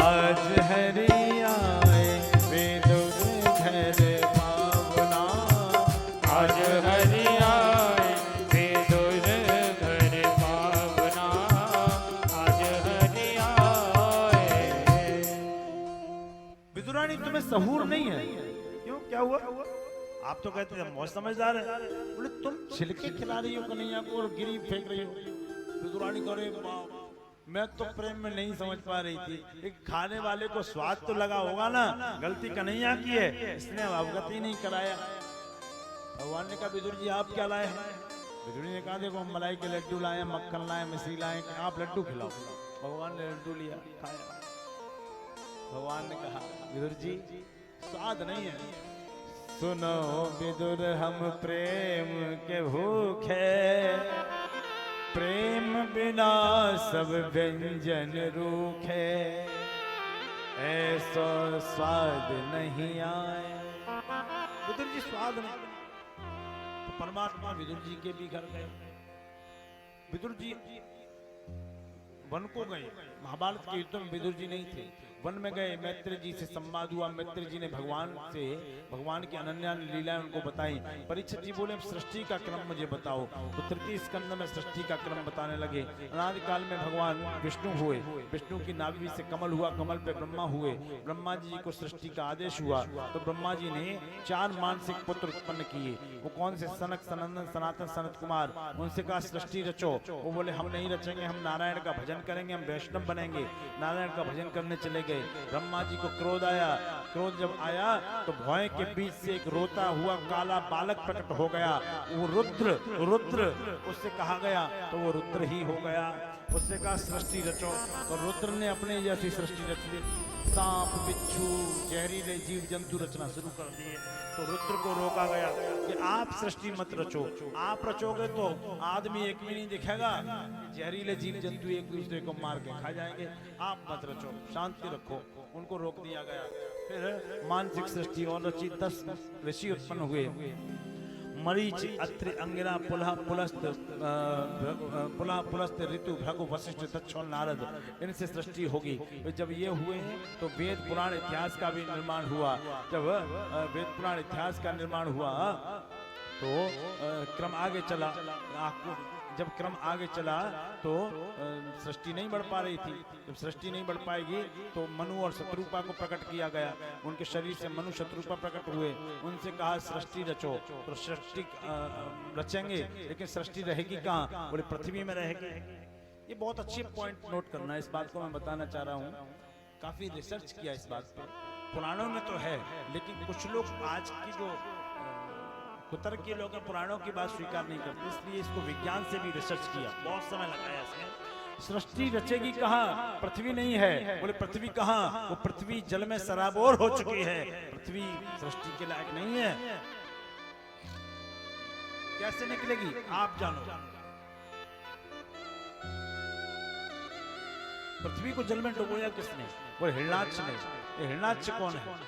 आज हरियाए विदुर घर पावना, आज हरियाए विदुर घर पावना, आज हरियाए। विदुरानी तुम्हें सहूर नहीं है, क्यों क्या हुआ? आप तो कहते हैं बहुत समझदार है, बोले तुम छिलके खिला रही हो कन्हैया को और गिरी फेंक रही हो। विदुरानी करे बाप, मैं तो प्रेम में नहीं समझ पा रही थी, एक खाने वाले को स्वाद तो लगा होगा ना, गलती कन्हैया की है, इसने अवगत ही नहीं कराया। भगवान ने कहा विदुर जी आप क्या लाए हैं? विदुर ने कहा देखो हम मलाई के लड्डू लाए, मक्खन लाए, मिश्री लाए, आप लड्डू खिलाओ। भगवान ने लड्डू लिया खाया। भगवान ने कहा विदुर जी स्वाद नहीं है, सुनो विदुर हम प्रेम के भूखे, प्रेम बिना सब व्यंजन रूखे, ऐसा स्वाद नहीं आए। विदुर जी स्वाद नहीं, तो परमात्मा विदुर जी के भी घर गए। विदुर जी वन को गए, महाभारत के युद्ध में विदुर जी नहीं थे, वन में गए, मैत्री जी से संवाद हुआ। मैत्री जी ने भगवान की अनन्य लीलाएं उनको बताई। परीक्षित जी बोले सृष्टि का क्रम मुझे बताओ। तो तृतीय स्कंद में सृष्टि का क्रम बताने लगे। अनादिकाल में भगवान विष्णु हुए, विष्णु की नाभि से कमल हुआ, कमल पे ब्रह्मा हुए, ब्रह्मा जी को सृष्टि का आदेश हुआ तो ब्रह्मा जी ने 4 मानसिक पुत्र उत्पन्न किए। वो कौन से? सनक, सनंदन, सनातन, सनत कुमार। उनसे कहा सृष्टि रचो। वो बोले हम नहीं रचेंगे, हम नारायण का भजन करेंगे, हम वैष्णव बनेंगे। नारायण का भजन करने चले गए। ब्रह्मा जी को क्रोध आया। क्रोध जब आया तो भौएं के बीच से एक रोता हुआ काला बालक प्रकट हो गया। वो रुद्र उससे कहा गया तो वो रुद्र ही हो गया। उससे कहा सृष्टि रचो तो रुद्र ने अपने जैसी सृष्टि रच ली। सांप, बिच्छू, जहरीले जीव जंतु रचना शुरू कर दिए। तो रुद्र को रोका गया कि आप सृष्टि मत रचो, आप रचोगे तो आदमी एक भी नहीं दिखेगा, जहरीले जीव जंतु एक दूसरे को मार के खा जाएंगे, आप मत रचो, शांति रखो। उनको रोक दिया गया। फिर मानसिक सृष्टि और रची। 10 ऋषि उत्पन्न हुए। मरीच, अत्रि, अंगिरा, पुलह, पुलस्त, ऋतु, भृगु, वशिष्ठ, दक्ष और नारद, इनसे सृष्टि होगी। जब ये हुए तो वेद पुराण इतिहास का भी निर्माण हुआ। जब वेद पुराण इतिहास का निर्माण हुआ तो क्रम आगे चला। जब क्रम आगे चला तो सृष्टि नहीं बढ़ पा रही थी। जब सृष्टि नहीं बढ़ पाएगी तो मनु और शत्रुपा को प्रकट किया गया। उनके शरीर से मनु शत्रुपा प्रकट हुए। उनसे कहा सृष्टि रचो तो सृष्टि रचेंगे, लेकिन सृष्टि रहेगी कहाँ? बोले पृथ्वी में रहेगी। ये बहुत अच्छी पॉइंट नोट करना है। इस बात को मैं बताना चाह रहा हूँ। काफी रिसर्च किया इस बात पर। पुराणों में तो है, लेकिन कुछ लोग आज की जो कुतर्की लोग पुराणों की बात स्वीकार नहीं करते, इसलिए इसको विज्ञान से भी रिसर्च किया, बहुत समय लगाया इसमें। सृष्टि रचेगी कहाँ? पृथ्वी नहीं है। बोले पृथ्वी कहाँ? वो पृथ्वी जल में सराबोर हो चुकी है, पृथ्वी सृष्टि के लायक नहीं है। कैसे निकलेगी आप जानो। पृथ्वी को जल में डुबोया किसने? वो हिरणाक्ष ने। ये हिरणाक्ष कौन है?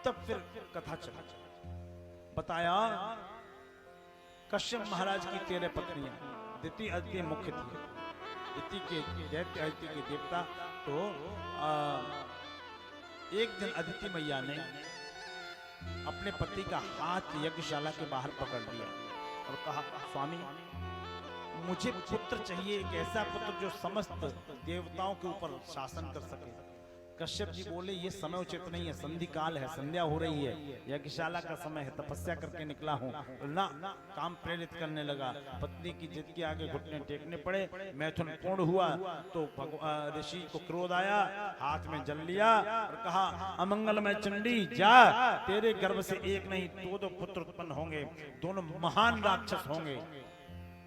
तब फिर कथा चला। बताया कश्यप महाराज की 13 पत्नियां, दिति, अदिति मुख्य थी। दिति के दैत्य, अदिति के देवता। तो एक दिन अदिति मैया ने अपने पति का हाथ यज्ञशाला के बाहर पकड़ लिया और कहा स्वामी मुझे पुत्र चाहिए, एक ऐसा पुत्र जो समस्त देवताओं के ऊपर शासन कर सके। कश्यप जी बोले ये समय उचित नहीं है, संधि काल है, संध्या हो रही है, यज्ञशाला का समय है, तपस्या करके निकला हूँ ना। काम प्रेरित करने लगा। पत्नी की जिद के आगे घुटने टेकने पड़े। मैथुन पूर्ण हुआ तो ऋषि को क्रोध आया, हाथ में जल लिया और कहा अमंगलमय चंडी जा, तेरे गर्भ से एक नहीं 2 पुत्र उत्पन्न होंगे, दोनों महान राक्षस होंगे,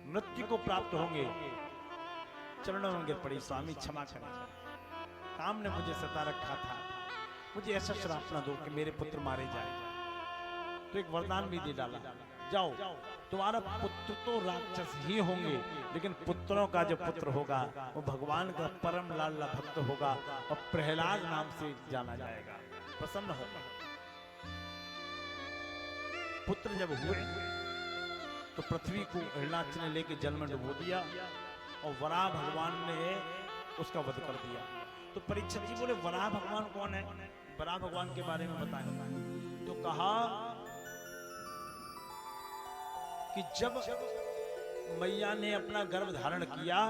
मृत्यु को प्राप्त होंगे। चरणों में गिर पड़ी, स्वामी क्षमा करें, काम ने मुझे सता रखा था, मुझे ऐसा श्राप न दो कि मेरे पुत्र मारे जाए। तो एक वरदान भी दे डाला, जाओ तुम्हारा पुत्र तो राक्षस ही होंगे, लेकिन पुत्रों का जो पुत्र होगा वो भगवान का परम लाडला भक्त होगा और प्रहलाद नाम से जाना जाएगा, प्रसन्न होगा। पुत्र जब हुए तो पृथ्वी को हिरणाक्ष ने लेके जल में डुबो दिया और वराह भगवान ने उसका वध कर दिया। तो परीक्षित जी बोले वराह भगवान कौन है? वराह भगवान के बारे में बताएं। तो कहा कि जब मैया ने अपना गर्भ धारण किया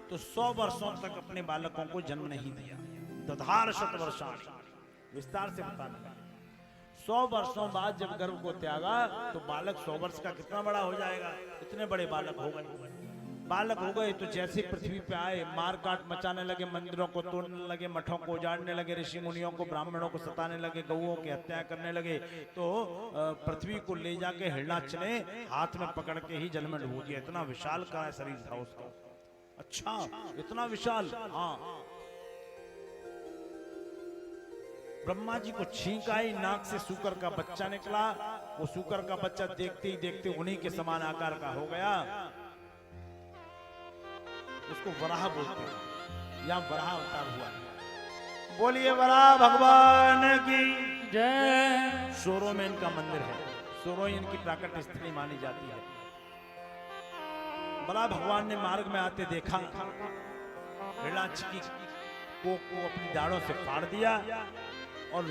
तो 100 वर्षों तक अपने बालकों को जन्म नहीं दिया। दधार 100 वर्षाणि, विस्तार से बताना। 100 वर्षों बाद जब गर्भ को त्यागा तो बालक 100 वर्ष का कितना बड़ा हो जाएगा? इतने बड़े बालक हो गए। बालक हो गए तो जैसे पृथ्वी पे आए मार काट मचाने लगे, मंदिरों को तोड़ने लगे, मठों को उजाड़ने लगे, ऋषि मुनियों को ब्राह्मणों को सताने लगे, गौओं की हत्या करने लगे। तो पृथ्वी को ले जाके हिरणाक्ष ने हाथ में पकड़ के ही जल में डुबो दिया। इतना विशाल का शरीर था उसका। अच्छा, इतना विशाल। हाँ, ब्रह्मा जी को छींक आई, नाक से सूकर का बच्चा निकला। वो सूकर का बच्चा देखते ही देखते उन्हीं के समान आकार का हो गया। उसको वराह बोलते हैं, या वराह अवतार हुआ है। बोलिए वराह भगवान की जय। सोरो में इनका मंदिर है, सोरो इनकी प्राकट स्थिति मानी जाती है। वराह भगवान ने मार्ग में आते देखा हिरणाक्ष की कोक को अपनी दाढ़ों से फाड़ दिया और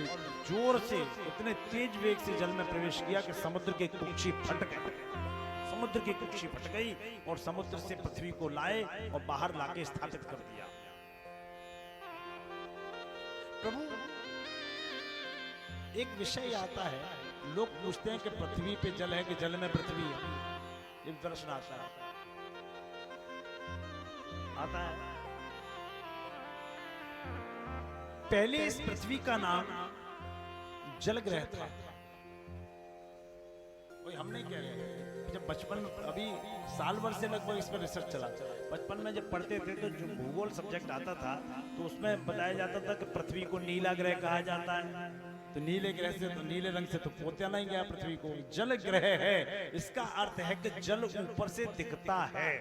जोर से इतने तेज वेग से जल में प्रवेश किया कि समुद्र की कुक्षी फट गई। समुद्र की कुक्षी फट गई और समुद्र से पृथ्वी को लाए और बाहर लाके स्थापित कर दिया। प्रभु एक विषय आता है, लोग पूछते हैं कि पृथ्वी पे जल है कि जल में पृथ्वी है। ये प्रश्न आता है। पहले इस पृथ्वी का नाम जल ग्रह था। कोई हम नहीं कह रहे, जब बचपन अभी साल भर से लगभग इस पर रिसर्च चला। बचपन में जब पढ़ते थे तो जो भूगोल सब्जेक्ट आता था तो उसमें बताया जाता था कि पृथ्वी को नीला ग्रह कहा जाता है। तो नीले ग्रह से तो नीले रंग से तो पोत्या नहीं गया पृथ्वी को, जल ग्रह है। इसका अर्थ है कि जल ऊपर से दिखता है।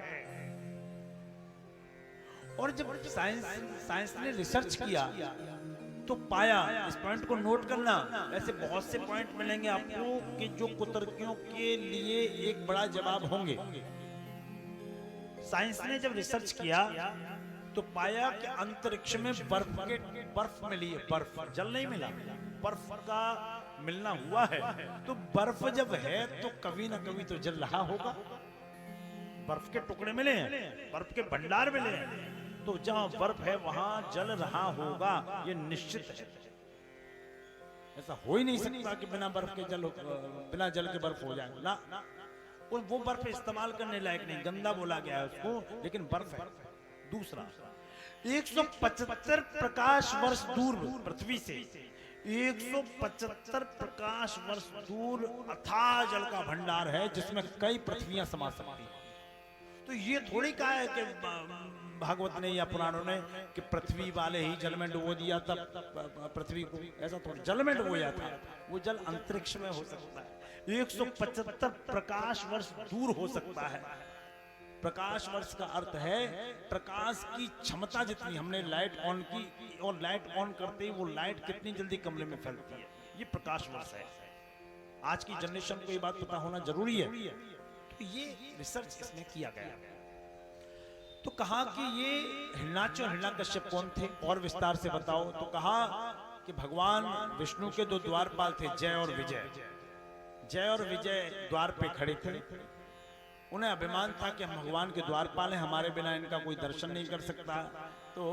और जब साइंस ने रिसर्च किया तो पाया, इस पॉइंट को नोट करना, ऐसे बहुत से पॉइंट मिलेंगे आपको कि जो कुतर्कियों के लिए एक बड़ा जवाब होंगे। साइंस ने जब रिसर्च किया तो पाया कि अंतरिक्ष में बर्फ मिली है। बर्फ, जल नहीं मिला, बर्फ का मिलना हुआ है। तो बर्फ जब है तो कभी ना कभी तो जल रहा होगा। बर्फ के टुकड़े मिले हैं, बर्फ के भंडार मिले हैं, तो जहां बर्फ है वहां जल रहा होगा, ये निश्चित है। ऐसा हो ही नहीं सकता कि बिना बर्फ के जल, बिना जल के बर्फ हो जाए ना। और वो बर्फ इस्तेमाल करने लायक नहीं, गंदा बोला गया है उसको, लेकिन बर्फ है। दूसरा, 175 प्रकाश वर्ष दूर पृथ्वी से, 175 प्रकाश वर्ष दूर अथाह जल का भंडार है जिसमें कई पृथ्वियां समा सकती हैं। तो ये थोड़ी कहा है कि भागवत ने या पुराणों ने कि पृथ्वी वाले ही जल में डुबो दिया तब पृथ्वी को, ऐसा थोड़ी। जल में डुबोया था, वो जल अंतरिक्ष में हो सकता है। 175 प्रकाश वर्ष दूर हो सकता है। प्रकाश वर्ष का अर्थ है प्रकाश की क्षमता जितनी। हमने लाइट ऑन की और लाइट ऑन करते ही वो लाइट कितनी जल्दी कमरे में फैलती है, ये प्रकाश वर्ष है। आज की जनरेशन को ये बात पता होना जरूरी है। तो ये रिसर्च इसमें किया गया। तो कहा कि ये हिरण्याक्ष और हिरण्यकश्यप कौन थे, और विस्तार से बताओ। तो कहा कि भगवान विष्णु के दो द्वारपाल थे, जय और विजय। जय और विजय द्वार पे खड़े थे। उन्हें अभिमान था कि हम भगवान के द्वारपाल हैं, हमारे बिना इनका कोई दर्शन नहीं कर सकता। तो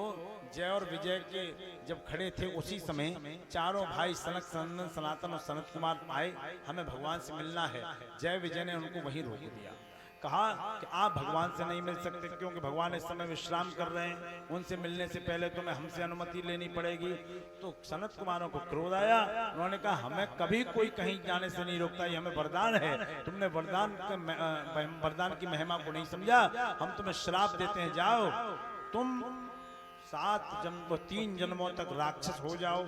जय और विजय के जब खड़े थे उसी समय चारों भाई सनक, सनंदन, सनातन और सनत कुमार आए, हमें भगवान से मिलना है। जय विजय ने उनको वहीं रोक दिया। कहा कि आप भगवान से नहीं मिल सकते क्योंकि भगवान इस समय विश्राम कर रहे हैं, उनसे मिलने से पहले तुम्हें हमसे अनुमति लेनी पड़ेगी। तो सनत कुमारों को क्रोध आया। उन्होंने कहा हमें कभी कोई कहीं जाने से नहीं रोकता, ये हमें वरदान है। तुमने वरदान की महिमा को नहीं समझा, हम तुम्हें श्राप देते हैं, जाओ तुम 3 जन्मों तक राक्षस हो जाओ।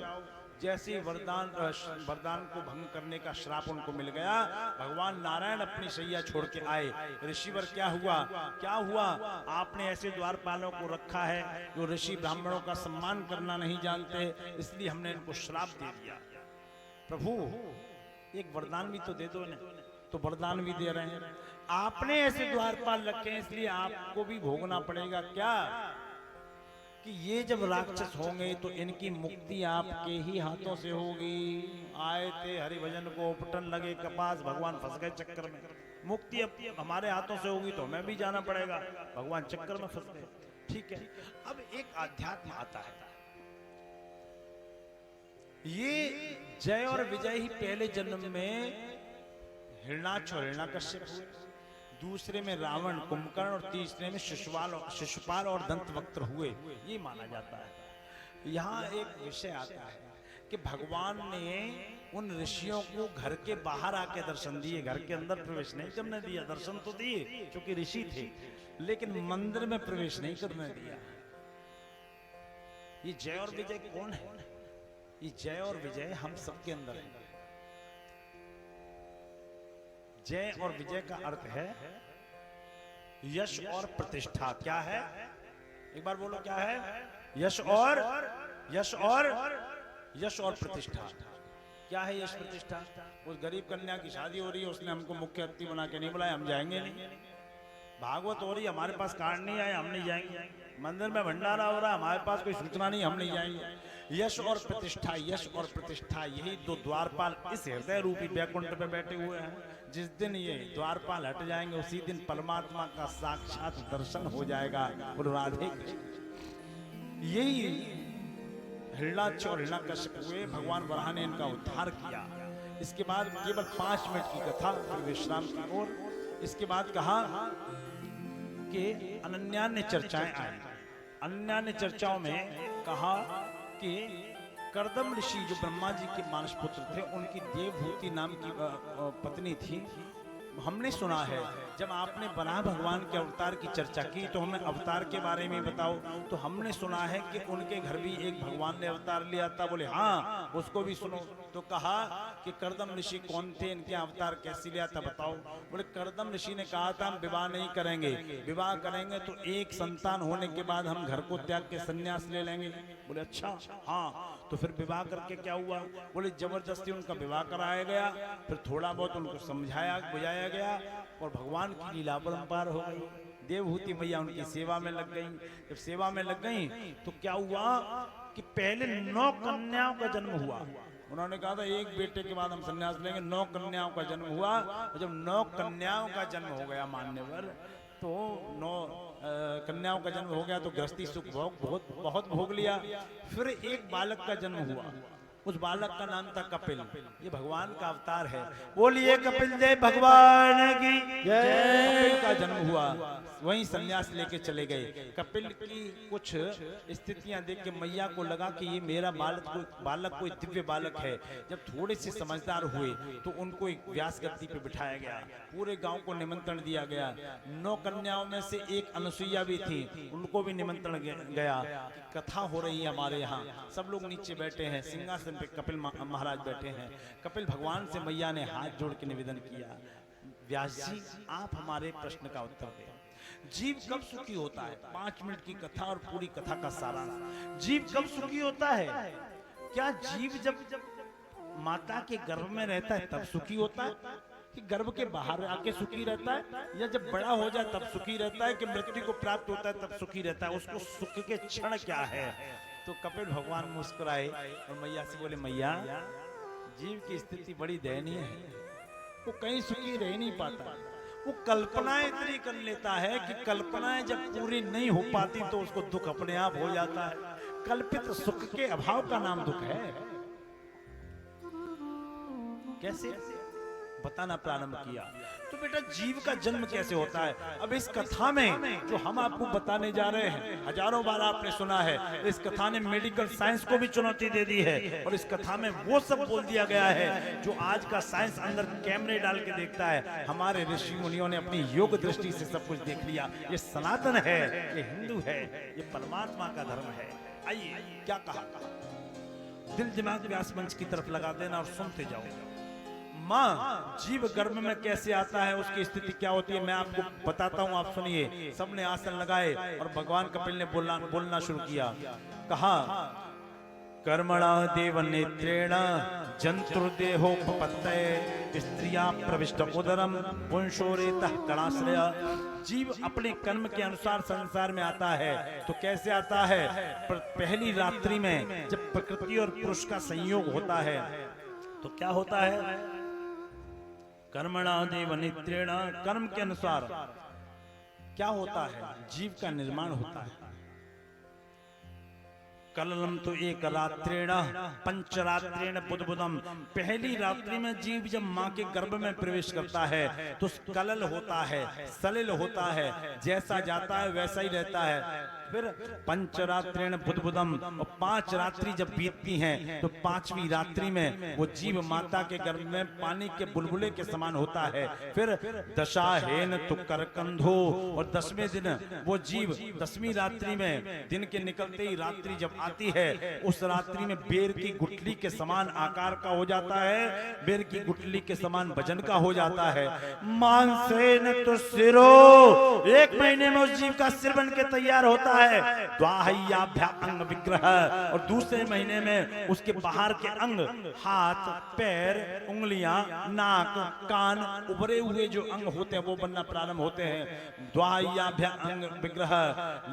जैसे वरदान को भंग करने का श्राप उनको मिल गया, भगवान नारायण अपनी शैया छोड़ के आए। ऋषिवर क्या हुआ? आपने ऐसे द्वारपालों को रखा है जो ऋषि ब्राह्मणों का सम्मान करना नहीं जानते, इसलिए हमने इनको श्राप दे दिया। प्रभु एक वरदान भी तो दे दो इन्हें। तो वरदान भी दे रहे हैं। आपने ऐसे द्वारपाल रखे हैं इसलिए आपको भी भोगना पड़ेगा क्या कि ये जब राक्षस होंगे तो इनकी मुक्ति आपके ही हाथों से होगी। आए थे हरिभजन को उपटन लगे कपास, भगवान फंस गए चक्कर में। मुक्ति अब हमारे हाथों से होगी तो हमें भी जाना पड़ेगा, भगवान चक्कर में फंस गए। ठीक है, अब एक आध्यात्म आता है। ये जय और विजय ही पहले जन्म में हिरण्याक्ष और हिरण्यकश्यप हुए, दूसरे में रावण, कुंभकर्ण और तीसरे में शिशुपाल और दंतवक्त्र हुए, ये माना जाता है। यहाँ एक विषय आता है कि भगवान ने उन ऋषियों को घर के बाहर आके दर्शन दिए, घर के अंदर प्रवेश नहीं करने दिया। दर्शन तो दिए क्योंकि ऋषि थे, लेकिन मंदिर में प्रवेश नहीं करने दिया। ये जय और विजय कौन है? ये जय और विजय हम सबके अंदर है। जय और विजय का अर्थ है यश और प्रतिष्ठा। क्या है? एक बार बोलो, क्या है? यश और प्रतिष्ठा। क्या है यश प्रतिष्ठा? उस गरीब कन्या की शादी हो रही है, उसने हमको मुख्य अतिथि बना के नहीं बुलाया, हम जाएंगे नहीं। भागवत हो रही है, हमारे पास कार्ड नहीं आया, हम नहीं जाएंगे। मंदिर में भंडारा हो रहा है, हमारे पास कोई सूचना नहीं, हम नहीं जाएंगे। यश और प्रतिष्ठा, यश और प्रतिष्ठा, यही दो द्वारपाल इस हृदय रूपी बैकुंठ पे बैठे हुए हैं। जिस दिन ये द्वारपाल हट जाएंगे उसी दिन परमात्मा का साक्षात दर्शन हो जाएगा। बोलो राधे कृष्ण। यही हिरण्याक्ष और हिरण्यकश्यप हुए, भगवान वराह ने इनका उद्धार किया। इसके बाद केवल 5 मिनट की कथा, फिर विश्राम की ओर। इसके बाद कहा कि अनन्यान्य चर्चाएं आई। अनन्यान्य चर्चाओं में कहा कि कर्दम ऋषि जो ब्रह्मा जी के मानस पुत्र थे, उनकी देवभूति नाम की पत्नी थी। हमने सुना है जब आपने वराह भगवान के अवतार की चर्चा की तो हमें अवतार के बारे में बताओ। तो हमने सुना है कि उनके घर भी एक भगवान ने अवतार लिया था। बोले हाँ, उसको भी सुनो। तो कहा कि कर्दम ऋषि कौन थे, इनके अवतार कैसे लिया था बताओ। बोले कर्दम ऋषि ने कहा था हम विवाह नहीं करेंगे, विवाह करेंगे तो एक संतान होने के बाद हम घर को त्याग के संन्यास ले लेंगे। बोले अच्छा, हाँ। तो फिर विवाह करके क्या हुआ? बोले जबरदस्ती उनका विवाह कराया गया, फिर थोड़ा बहुत उनको समझाया बुझाया गया और भगवान की लीला परंपार हो गई। देवहूति मैया उनकी सेवा में लग गई। जब सेवा में लग गई तो क्या हुआ कि पहले 9 कन्याओं का जन्म हुआ। उन्होंने कहा था एक बेटे के बाद हम संन्यास लेंगे। 9 कन्याओं का जन्म हुआ। जब 9 कन्याओं का जन्म हो गया मान्यवर, तो 9 कन्याओं का जन्म हो गया तो गृहस्थी सुख भोग बहुत भोग लिया। फिर एक बालक का जन्म हुआ। उस बालक का नाम था कपिल। ये भगवान का अवतार है। बोलिए कपिल देव भगवान की जय। कपिल का जन्म हुआ, वहीं संन्यास लेके चले गए। कपिल की कुछ स्थितियां देख के मैया को लगा कि ये मेरा बालक कोई दिव्य बालक है। जब थोड़े से समझदार हुए तो उनको एक व्यास गद्दी पे बिठाया गया। पूरे गांव को निमंत्रण दिया गया। 9 कन्याओं में से एक अनुसुईया भी थी, उनको भी निमंत्रण गया। कथा हो रही है हमारे यहाँ, सब लोग नीचे बैठे हैं, सिंहासन पे कपिल महाराज बैठे हैं। कपिल भगवान से मैया ने हाथ जोड़ के निवेदन किया, व्यास जी आप हमारे प्रश्न का उत्तर दें। जीव कब सुखी होता है? 5 मिनट की कथा और पूरी कथा का सारांश। जीव कब सुखी होता है? क्या जीव जब माता के गर्भ में रहता है तब सुखी होता है, कि गर्भ के बाहर आके सुखी रहता है, या जब बड़ा हो जाए तब सुखी रहता है, कि मृत्यु को प्राप्त होता है तब सुखी रहता है? उसको सुख के क्षण क्या है? तो कपिल भगवान मुस्कुराए और मैया से बोले मैया जीव की स्थिति बड़ी दयनीय है, वो कहीं सुखी रह नहीं पाता। वो कल्पनाएं इतनी कर लेता है कि कल्पनाएं जब पूरी नहीं हो पाती तो उसको दुख अपने आप हो जाता है। कल्पित सुख के अभाव का नाम दुख है। कैसे बताना प्रारंभ किया। तो बेटा जीव का जन्म कैसे होता है? अब इस कथा में जो हम आपको बताने जा रहे हैं, हजारों बार आपने सुना है, इस कथा ने मेडिकल साइंस को भी चुनौती दे दी है। और इस कथा में वो सब बोल दिया गया है जो आज का साइंस अंदर कैमरे डाल के देखता है। हमारे ऋषि मुनियों ने अपनी योग दृष्टि से सब कुछ देख लिया। ये सनातन है, ये हिंदू है, ये परमात्मा का धर्म है। आइए क्या कहा, दिल दिमाग व्यास मंच की तरफ लगा देना और सुनते जाओ। माँ जीव गर्भ में कैसे आता है, उसकी स्थिति क्या होती है, मैं आपको बताता हूँ, आप सुनिए। सबने आसन लगाए और भगवान कपिल ने बोलना शुरू किया। कहा कर्मणा देव नेत्रेण जंतुर्देहोपपत्तये स्त्रिया प्रविष्ट उदरम पुंसोरेतः कणाश्रय। जीव अपने कर्म के अनुसार संसार में आता है। तो कैसे आता है? पहली रात्रि में जब प्रकृति और पुरुष का संयोग होता है तो क्या होता है? कर्मणा देव नेत्रेण, कर्म के अनुसार क्या होता है? जीव का निर्माण होता है। कललम तो एक रात्रेण पंचरात्रेण बुधबुधम। पहली रात्रि में जीव जब माँ के गर्भ में प्रवेश करता है तो कलल होता है, सलिल होता है, जैसा जाता है वैसा ही रहता है। फिर पंचरात्रेण बुधबुधम, और 5 रात्रि जब बीतती हैं तो 5वीं रात्रि में वो जीव माता के गर्भ में पानी के बुलबुले के समान होता है। फिर दशाहेन तो करकंधो, और 10वें दिन वो जीव 10वीं रात्रि में दिन के निकलते ही रात्रि जब आती है उस रात्रि में बेर की गुठली के समान आकार का हो जाता है, बेर की गुठली के समान वजन का हो जाता है। मांसेन तो सिरो, 1 महीने में उस जीव का सिर बन के तैयार होता है द्वाहय्याभ्या अंग विग्रह, और दूसरे महीने में उसके बाहर के अंग, हाथ, पैर, उंगलियां, नाक, कान, उभरे हुए जो अंग होते हैं वो बनना प्रारंभ होते हैं। द्वाहय्याभ्या अंग विग्रह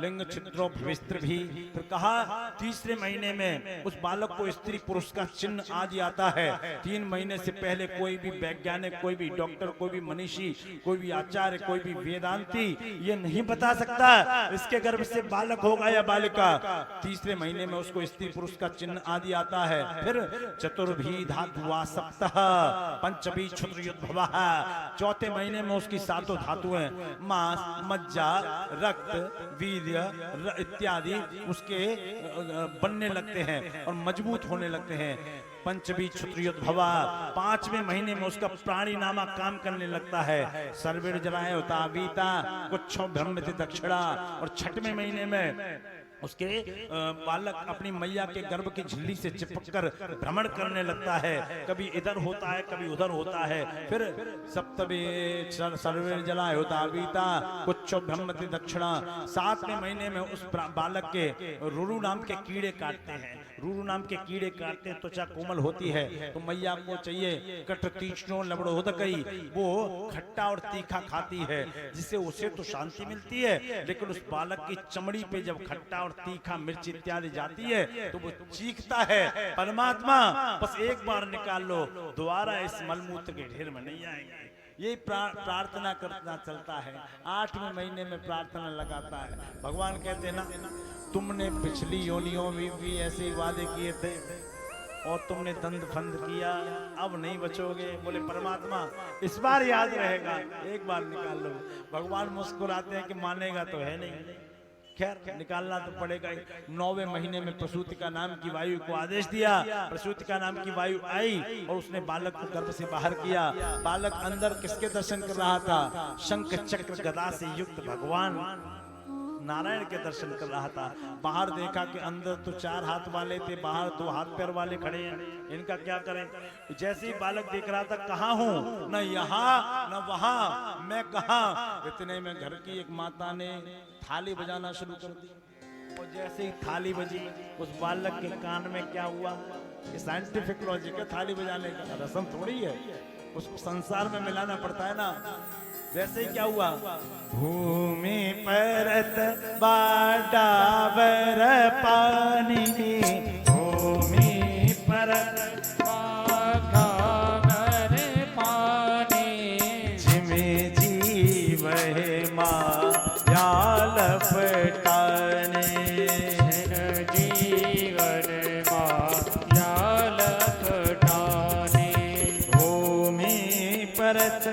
लिंग छिद्रो भविस्त्र भी। फिर कहा तीसरे महीने में उस बालक को स्त्री पुरुष का चिन्ह आदि आता है। 3 महीने से पहले कोई भी वैज्ञानिक, कोई भी डॉक्टर, कोई भी मनीषी, कोई भी आचार्य, कोई भी वेदांती ये नहीं बता सकता इसके गर्भ से बालक होगा या बालिका। तीसरे महीने में उसको स्त्री पुरुष का चिन्ह आदि आता है। फिर चतुर्भी धातुआ सप्तः पंचभी क्षुद्रयुद्भवः, चौथे महीने में उसकी 7 धातुएं मांस, मज्जा, रक्त, वीर्य इत्यादि उसके बनने लगते हैं और मजबूत होने लगते हैं। पंचभी क्षुद्रयुद्भवा, 5वें महीने में उसका प्राणी नामा काम करने लगता है। सर्वेण जलायोता बीता कुच्छो ब्रह्मति दक्षिणा, और 6वें महीने में उसके बालक अपनी मैया के गर्भ की झिल्ली से चिपककर भ्रमण करने लगता है, कभी इधर होता है कभी उधर होता है। फिर सप्तमे सर्वे जला होता बीता कुछ ब्रह्मति दक्षिणा, 7वें महीने में उस बालक के रुरु नाम के कीड़े काटते हैं। रुरु नाम के कीड़े काटते हैं, त्वचा कोमल होती है तो मैया को चाहिए कट तीक्ष्णो लवणोदकई, वो खट्टा और तीखा खाती है जिससे उसे तो शांति मिलती है, लेकिन उस बालक की चमड़ी पे जब खट्टा और तीखा मिर्च इत्यादि जाती है तो वो चीखता है परमात्मा बस एक बार निकाल लो, दोबारा इस मलमूत्र के ढेर में नहीं आएंगे। ये प्रार्थना करना चलता है। 8वें महीने में प्रार्थना लगाता है। भगवान कहते हैं ना, तुमने पिछली योनियों में भी ऐसे वादे किए थे और तुमने दंड फंद किया, अब नहीं बचोगे। बोले परमात्मा इस बार याद रहेगा, एक बार निकाल लो। भगवान मुस्कुराते हैं कि मानेगा तो है नहीं, खैर निकालना तो पड़ेगा ही। 9वें महीने में प्रसूति का नाम की वायु को आदेश दिया। प्रसूति का नाम की वायु आई और उसने बालक को गर्भ से बाहर किया। बालक अंदर किसके दर्शन कर रहा था? शंख चक्र गदा से युक्त भगवान नारायण के दर्शन कर रहा था। बाहर देखा कि अंदर तो 4 हाथ वाले थे, बाहर 2 हाथ पैर वाले खड़े हैं, इनका क्या करें। जैसे ही बालक देख रहा था, कहाँ हूँ, न यहाँ न वहाँ, मैं कहाँ। इतने में घर की एक माता ने थाली बजाना शुरू कर दी और जैसे ही थाली बजी उस बालक के कान में क्या हुआ, ये साइंटिफिक लॉजिक है, थाली बजाने का रस्म थोड़ी है, उसको संसार में मिलाना पड़ता है ना। वैसे ही क्या हुआ, भूमि परत बाडावर पानी, भूमि परत बाडावर पानी, जिमे जीव है माया लपटाने, जीवन माया लपटाने, भूमि परत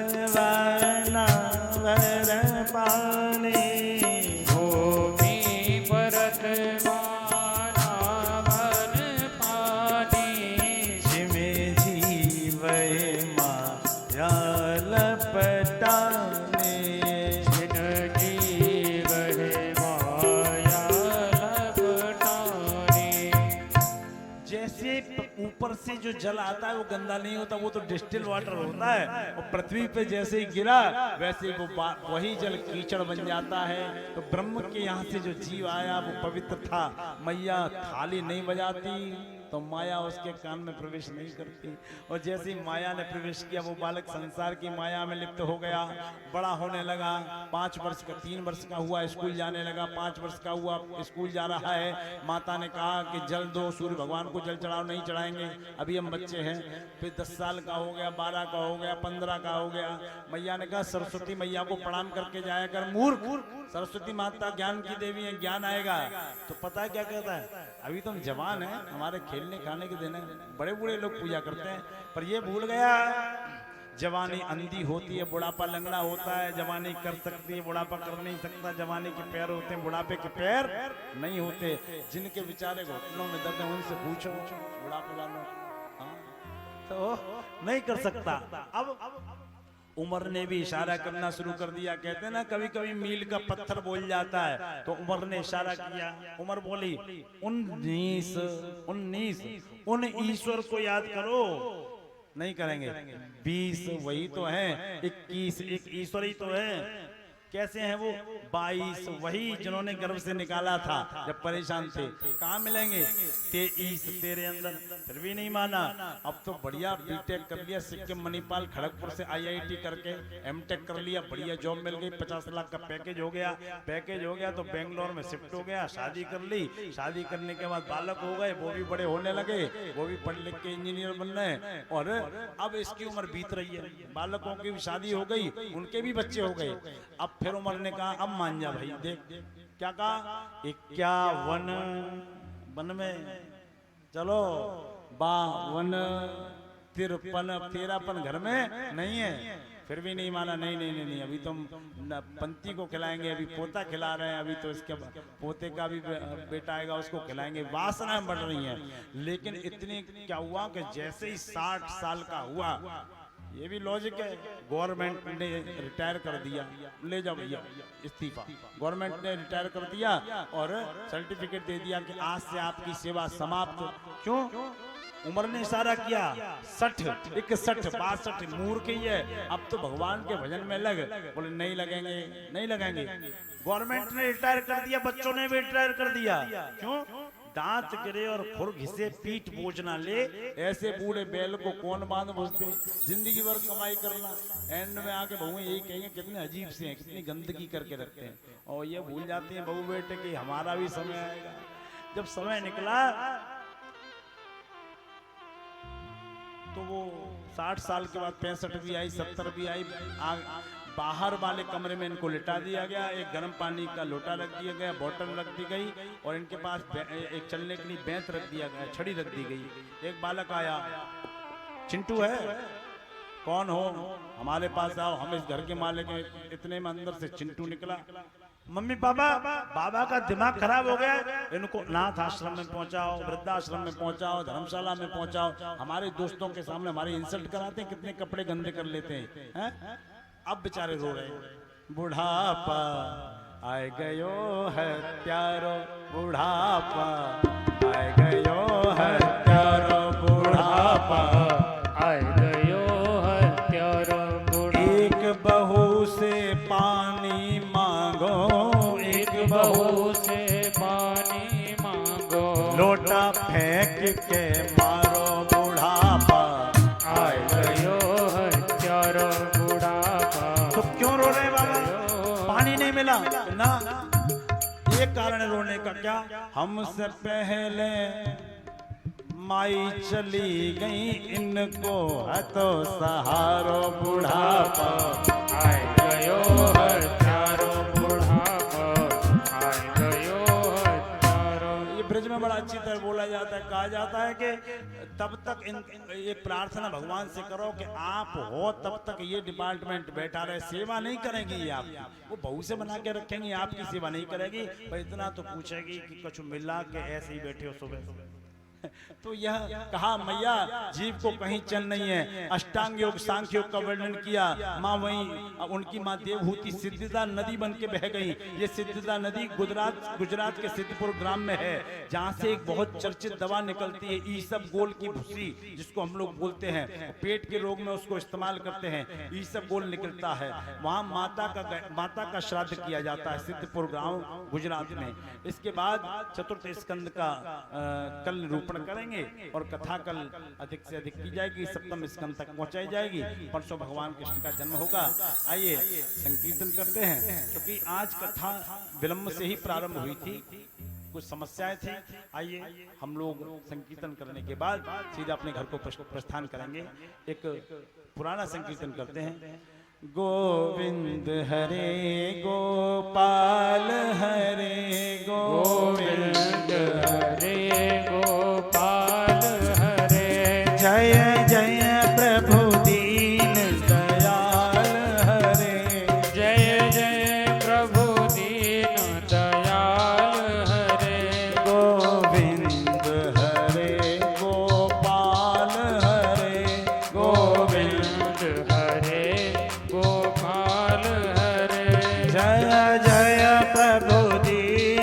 ऊपर से जो जल आता है वो गंदा नहीं होता, वो तो डिस्टिल वाटर होता है। और पृथ्वी पे जैसे ही गिरा वैसे वो वही जल कीचड़ बन जाता है। तो ब्रह्म के यहाँ से जो जीव आया वो पवित्र था। मैया थाली नहीं बजाती तो माया उसके कान में प्रवेश नहीं करती, और जैसे ही माया ने प्रवेश किया वो बालक संसार की माया में लिप्त हो गया। बड़ा होने लगा, 5 वर्ष का 3 वर्ष का हुआ, स्कूल जाने लगा, 5 वर्ष का हुआ, स्कूल जा रहा है। माता ने कहा कि जल दो, सूर्य भगवान को जल चढ़ाओ, नहीं चढ़ाएंगे, अभी हम बच्चे हैं। फिर 10 साल का हो गया, 12 का हो गया, 15 का हो गया। मैया ने कहा सरस्वती मैया को प्रणाम करके जाया कर मूर्ख, सरस्वती माता ज्ञान की देवी है, ज्ञान आएगा। तो पता है क्या कहता है, अभी तुम जवान है, हमारे खेलने खाने के दिन है, बड़े बूढ़े लोग पूजा करते हैं। पर ये भूल गया जवानी अंधी होती है, बुढ़ापा लंगड़ा होता है। जवानी कर सकती है, बुढ़ापा कर नहीं सकता। जवानी के पैर होते हैं, बुढ़ापे के पैर नहीं होते। जिनके बेचारे घुटनों में दर्द है उनसे पूछो, बुढ़ापे वालों तो नहीं कर सकता। अब उमर ने भी इशारा करना शुरू कर दिया। कहते हैं ना कभी कभी मील का पत्थर बोल जाता है, तो उमर ने इशारा किया। उमर बोली 19 उन ईश्वर को याद करो। नहीं करेंगे। 20 वही तो है, 21 एक ईश्वर ही तो है। कैसे हैं वो? 22, वही जिन्होंने गर्भ से निकाला था जब परेशान थे। कहाँ मिलेंगे? 23 तेरे अंदर, फिर भी नहीं माना। अब तो बढ़िया बीटेक कर लिया सिक्किम मणिपाल खड़गपुर से, IIT करके एमटेक कर लिया, बढ़िया जॉब मिल गई, 50 लाख का पैकेज हो गया। पैकेज हो गया तो बेंगलोर में शिफ्ट हो गया, शादी कर ली। शादी करने के बाद बालक हो गए, वो भी बड़े होने लगे, वो भी पढ़ लिख के इंजीनियर बन रहे। और अब इसकी उम्र बीत रही है, बालकों की भी शादी हो गई, उनके भी बच्चे हो गए। अब फिर उम्र ने कहा अब मान जा भाई, देख क्या कहा, 51 वन में, चलो 52, 53, 53 घर में नहीं है। फिर भी नहीं माना, नहीं नहीं नहीं, नहीं अभी तो पंती को खिलाएंगे, अभी पोता खिला रहे हैं, अभी तो इसके पोते का भी बेटा आएगा उसको खिलाएंगे। वासनाएं बढ़ रही हैं। लेकिन इतनी क्या हुआ कि जैसे ही 60 साल का हुआ, ये भी लॉजिक है, गवर्नमेंट ने रिटायर कर दिया, ले जाओ भैया इस्तीफा। गवर्नमेंट ने रिटायर कर दिया और सर्टिफिकेट दे दिया कि आज से आपकी सेवा समाप्त। क्यों? उम्र ने इशारा किया 60, 61, 62, मूर्ख ही है। अब तो भगवान के भजन में लग, बोले नहीं लगेंगे, नहीं लगेंगे। गवर्नमेंट ने रिटायर कर दिया, बच्चों ने भी रिटायर कर दिया। क्यों? दांत गिरे और खुर घिसे पीठ बोझ ना ले, ऐसे बूढ़े बैल को कौन बांध बसते। जिंदगी भर कमाई करना, एंड में आके बहू यही कहेंगे कितने अजीब से हैं, कितनी गंदगी करके रखते हैं। और ये भूल जाते हैं बहू बेटे कि हमारा भी समय आएगा। जब समय निकला तो वो 60 साल के बाद 65 भी आई, 70 भी आई। बाहर वाले कमरे में इनको लिटा दिया गया, एक गर्म पानी का लोटा रख दिया गया, बोतल रख दी गई और इनके पास एक चलने के लिए बेंत रख दिया गया, छड़ी रख दी गई। एक बालक आया, चिंटू है, कौन हो, हमारे पास आओ, हम इस घर के मालिक हैं। इतने में अंदर से चिंटू निकला, मम्मी पापा, बाबा का दिमाग खराब हो गया, इनको अनाथ आश्रम में पहुंचाओ, वृद्धाश्रम में पहुंचाओ, धर्मशाला में पहुंचाओ। हमारे दोस्तों के सामने हमारे इंसल्ट कराते हैं, कितने कपड़े गंदे कर लेते हैं। अब बेचारे रो रहे हैं। बुढ़ापा आए गयो है प्यारो, बुढ़ापा आए गयो है प्यारो, बुढ़ापा आए गयो है प्यारो बुढ़ापा। एक बहू से पानी मांगो, एक बहू से पानी मांगो, लोटा फेंक के मारो, बुढ़ापा आए गयो है प्यारो बुढ़ापा। तो क्यों रो रहे बाबा? पानी नहीं मिला ना, एक कारण है रोने का। क्या? हमसे पहले माई चली गई, इनको है तो सहारो, बुढ़ापा आए गयो है प्यारो बुढ़ापा, आए गयो है प्यारो। ये ब्रिज में बड़ा अच्छी तरह बोला जाता है, कहा जाता है कि तब तक एक प्रार्थना भगवान से करो कि आप हो तब तक ये डिपार्टमेंट बैठा रहे, सेवा नहीं करेगी ये आपकी। वो बहू से बना के रखेंगी, आपकी सेवा नहीं करेगी, पर इतना तो पूछेगी कि कुछ मिला के ऐसे ही बैठे हो सुबह। तो यह कहा मैया जीव को कहीं चैन नहीं है। अष्टांग योग सांख्य योग का वर्णन किया। माँ वहीं उनकी माँ देवहूति सिद्धिदा नदी बन के बह गई। ये सिद्धिदा नदी गुजरात के सिद्धपुर ग्राम में है, जहाँ से एक बहुत चर्चित दवा निकलती है, ईसबगोल की भूसी, जिसको हम लोग बोलते हैं, पेट के रोग में उसको इस्तेमाल करते हैं, ईसबगोल निकलता है। वहाँ माता का श्राद्ध किया जाता है सिद्धपुर गाँव गुजरात में। इसके बाद चतुर्थ स्कंद का कल निरूपण करेंगे और कथा कल अधिक से अधिक की जाएगी, सप्तम स्कंद तक पहुंचाई जाएगी। परसों भगवान कृष्ण का जन्म होगा। आइए संकीर्तन करते हैं, क्योंकि आज कथा विलंब से ही प्रारंभ हुई थी, कुछ समस्याएं थी। आइए हम लोग संकीर्तन करने के बाद सीधा अपने घर को प्रस्थान करेंगे। एक पुराना संकीर्तन करते हैं। गोविंद हरे गोपाल हरे गोविंद हरे गोपाल हरे, जय जय प्रभु दीन दयाल हरे, जय जय प्रभु दीन दयाल हरे। गोविंद हरे गोपाल हरे गोविंद हरे गोपाल हरे, जय जय प्रभु दीन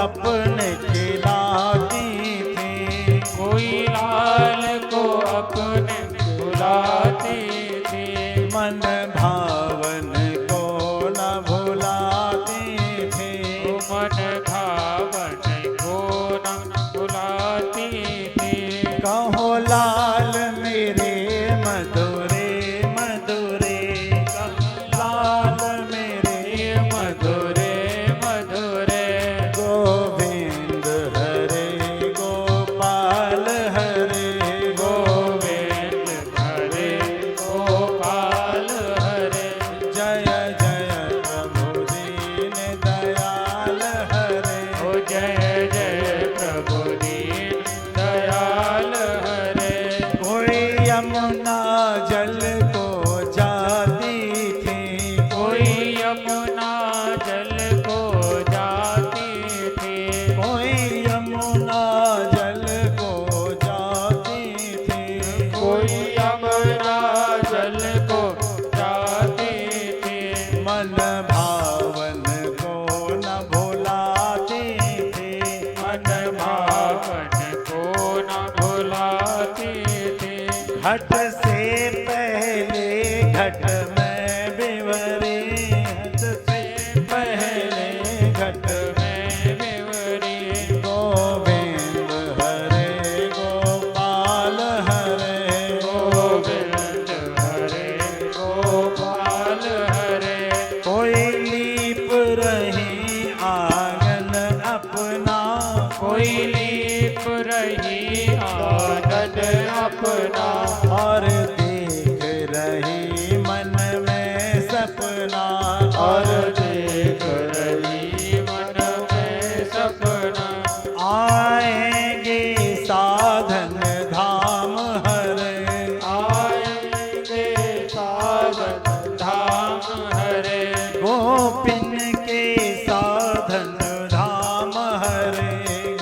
अपने खिलाती थी, कोई लाल को अपने बुलाती थी, मन भावन को न भुलाती थी, मन भावन को न बुलाती थी। कहो लाल मेरे मधुरे मधुरे, लाल मेरे मधुरे मधुरे, गोविंद हरे गोपाल हरे, गोविंद हरे गोपाल हरे, जय जय प्रभु दीन दयाल हरे, ओ जय जय प्रभु दीन दयाल हरे। कोई यमुना जल को जाती थी, कोई यमुना जल को जाती थी, कोई यमुना जल को जाती थी, कोई यमुना जल को जाती थी, मन भावन को न भुलाती थी, मन भावन को न भुलाती थी। घट से पहले घट में बिवरी, घट से पहले घट मैं विवरी, गोविंद हरे गोपाल हरे, गोविंद हरे गोपाल हरे, कोई लीप रही आंगन अपना, कोई लीप रही आनंद अपना, और देख रही मन में सपना, और देख रही मन में सपना। आएंगे साधन धाम हरे, आएंगे साधन धाम हरे, गोपिन के साधन धाम हरे,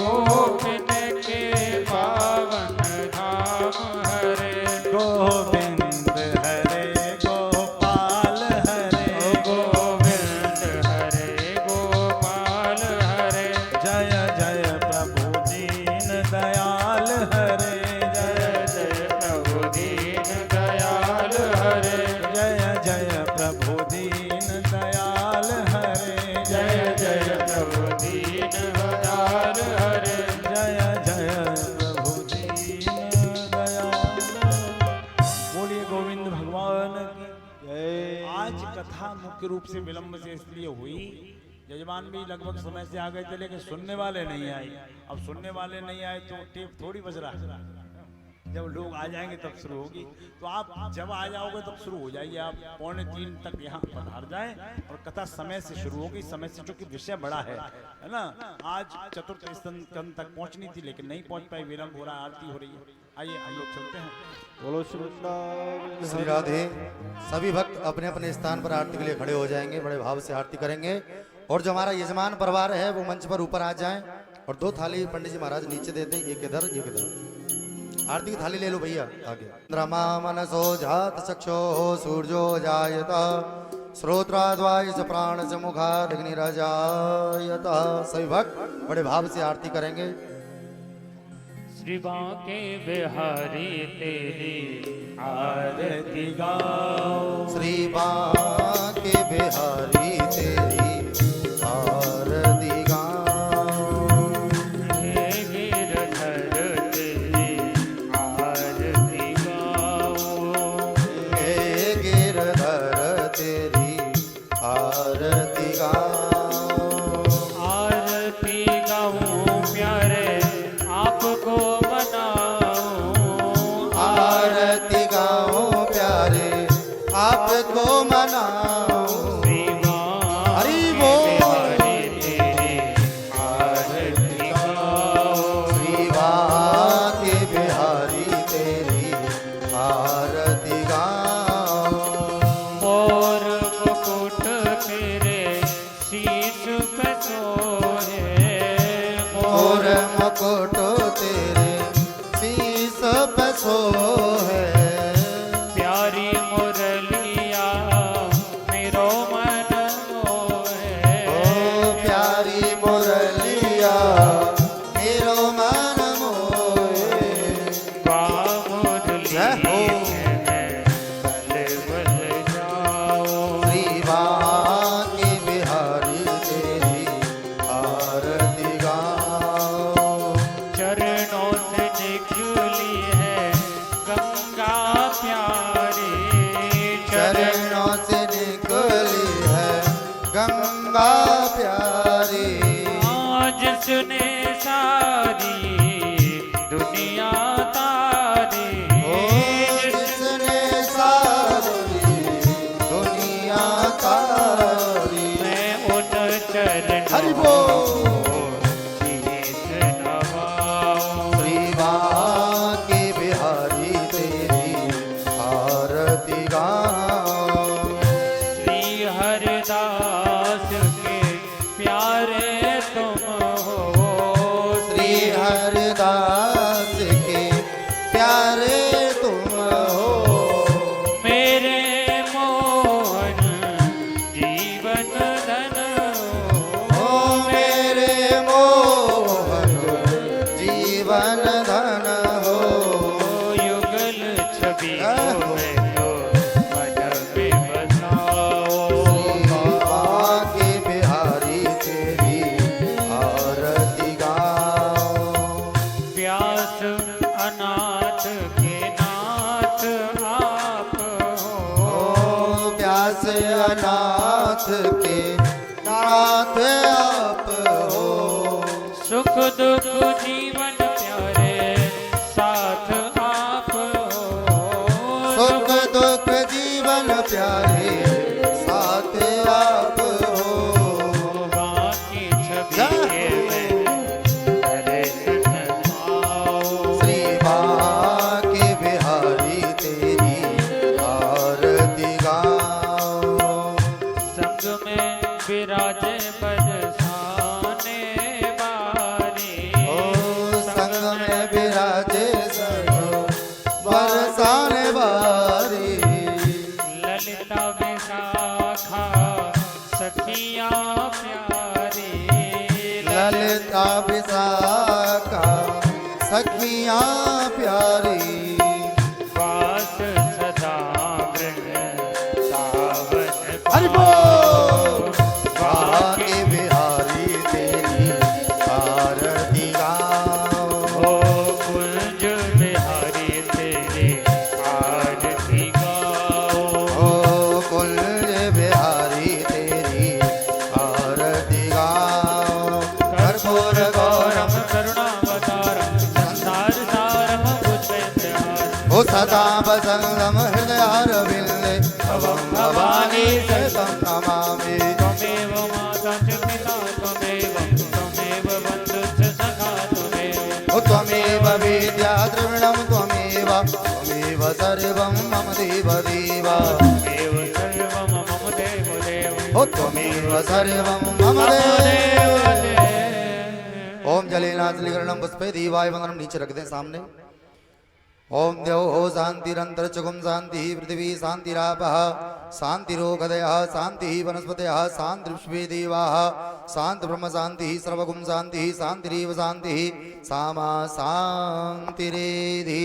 गोविंद के पावन धाम हरे, गोविंद हरे गोपाल हरे, गोविंद हरे गोपाल हरे, जय जय प्रभु दीन दयाल हरे, जय जय प्रभु दीन दयाल हरे, जय जय प्रभु दीन दयाल हरे, जय जय प्रभु दीन दयाल हरे, जय जय प्रभु दीन दयाल। बोलिए गोविंद भगवान की जय। आज कथा मुख्य रूप से विलंब से इसलिए हुई, यजमान भी लगभग समय से आ गए थे लेकिन सुनने वाले नहीं आए। अब सुनने वाले नहीं आए तो टेप थोड़ी बज रहा है, जब लोग आ जाएंगे तब शुरू होगी। तो आप जब आ जाओगे तब शुरू हो जाइए, आप 2:45 तक यहाँ पधार जाएं और कथा समय से शुरू होगी। समय से चूंकि विषय बड़ा है ना। आज चतुर्थ स्कंद तक पहुंचनी थी लेकिन नहीं पहुंच पाई, विलंब हो रहा है, आरती हो रही है। आइए हम लोग चलते हैं। बोलो श्री वृंदावन श्री राधे। सभी भक्त अपने अपने स्थान पर आरती के लिए खड़े हो जाएंगे, बड़े भाव से आरती करेंगे। और जो हमारा यजमान परिवार है वो मंच पर ऊपर आ जाएं और 2 थाली पंडित जी महाराज नीचे दे दें, एक इधर एक इधर। आरती की थाली ले लो भैया आगे। चंद्रमा मनसो जात चक्षो सूर्यो जायत श्रोत्राद्वाय च प्राण च मुखादग्निरजायत। सभी भक्त बड़े भाव से आरती करेंगे। श्री बांके बिहारी तेरी आरती गाओ, श्री बांके बिहारी तेरी आरती गाओ। हे गिरधर तेरी आरती गाओ, हे गिरधर तेरी आरती गाओ। आरती गाऊं प्यारे आपको मनाऊं, आरती गाओ प्यारे आपको मनाओ। श्री बांके हरि बोल। बिहारी तेरी आरती गाओ, श्री बांके बिहारी तेरी आरती गाओ। मोर मुकुट तेरे शीश पे सोहे, और मुकुट तेरे शीस पे सोहे। प्यारी मुरलिया मेरो मन मोहे, ओ प्यारी मुरलिया प्यारी। आज सुने सारी दुनिया तारी। जिसने सारी दुनिया तारी। मैं उन चरणों हरि बोल। शीश नवाऊं। श्री बांके बिहारी तेरी आरती गाऊं। श्री हरदास के प्यारे तुम हो। श्री हरदास के प्यारे तुम हो। मेरे मोहन जीवन धन ओ मेरे मोहन जीवन धन हो। युगल छवि को मन में बसाओ। बांके बिहारी तेरी आरती गाऊं। व्यास अनाथ के नाथ आप ओ हो। प्यास अनाथ के नाथ आप हो। सुख दुख जीवन प्यारे साथ आप हो। सुख दुख जीवन प्यारे साथ आप हो। बाकी छवि में दर्शन पाओ। श्री बांके बिहारी तेरी आरती गाऊं। संग में विराजे बरसाने बारी। ओ संग में विराजे सनो बरसाने बारी। ललिता विशाखा सखियां प्यारी। ललिता विशाखा सखियां प्यारी। वास सदा वृंदावन हरि बोल। बांके बिहारी तेरी आरती गाऊं। ओ कुंज बिहारी तेरे आरती गाओ। ओ कुंज बिहारी तेरी आरती गाऊं। कर्पूर गौरम करुणावतारम संसार सारम भुजगेन्द्रहारम। ओ सदा वसंतम हृदयारविंदे भवं भवानी सहितं नमामि। त्वमेव माता च पिता त्वमेव बन्धु च सखा त्वमेव। ओ त्वमेव विद्या द्रविणं त्वमेव त्वमेव सर्वं मम देव देव। त्वमेव सर्वं मम देव देव। ओ त्वमेव सर्वं मम देव। ओम जलेनाचलीकरणं पुष्पे दीवाय वंदनम। नीचे रख दें सामने। ओम देव हो शांतिरंतर चुगम शांति पृथ्वी शांतिरापः शांतिरोगदयः शांति वनस्पतयः शांति विश्वे देवाः शांति ब्रह्म शांति सर्वगुण शांति शांतिरेव शांति सामा शांतिरेधि।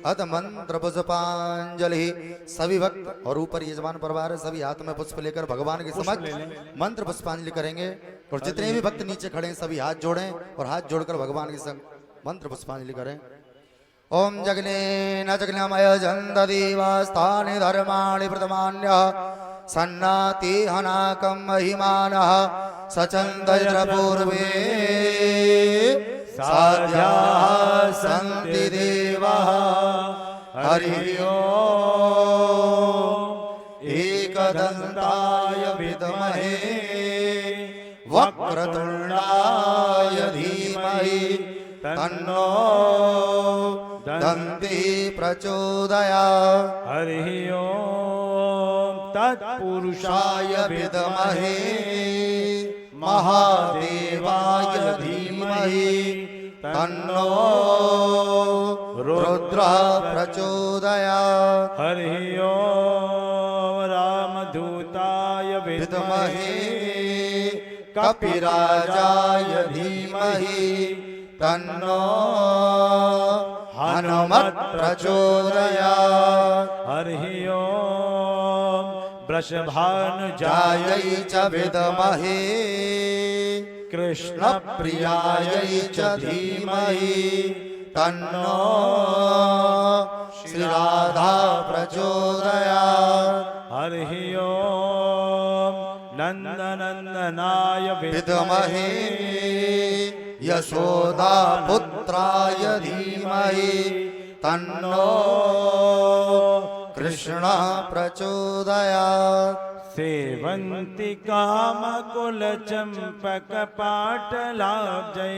अत मंत्र पुष्पांजलि। सभी भक्त और ऊपर यजमान परिवार सभी हाथ में पुष्प लेकर भगवान के समक्ष मंत्र पुष्पांजलि करेंगे। और जितने भी भक्त नीचे खड़े हैं सभी हाथ जोड़ें और हाथ जोड़कर भगवान के संग मंत्र पुष्पांजलि करें। ओम जगने न जगनमय जन्द देवास्तानि धर्माणि प्रथमान्यः सन्नाति हनाकं महिमानः सचन्दर पूर्वे साध्याः सन्ति देवाः। हरि ओम। एकदन्ताय विद्महे वक्रतुण्डाय धीमहि तन्नो दन्ति प्रचोदयात्। हरि ओम तत्पुरुषाय पुरुषाय विद्महे महादेवाय धीमहि तन्नो रुद्रः प्रचोदयात्। हरि ओम रामदूताय विद्महे कपिराजाय धीमहि तन्नो हनुमत् प्रचोदयात्। हरि ओम वृषभानुजाय जायै च विद्महे कृष्ण प्रियायै च धीमहि तन्नो श्रीराधा प्रचोदयात्। हरि ओम नंदनंदनाय विद्महे यशोदा पुत्राय धीमहि तन्नो कृष्ण प्रचोदयात्। सेवंती काम कुल चंपक पाटलाभ जय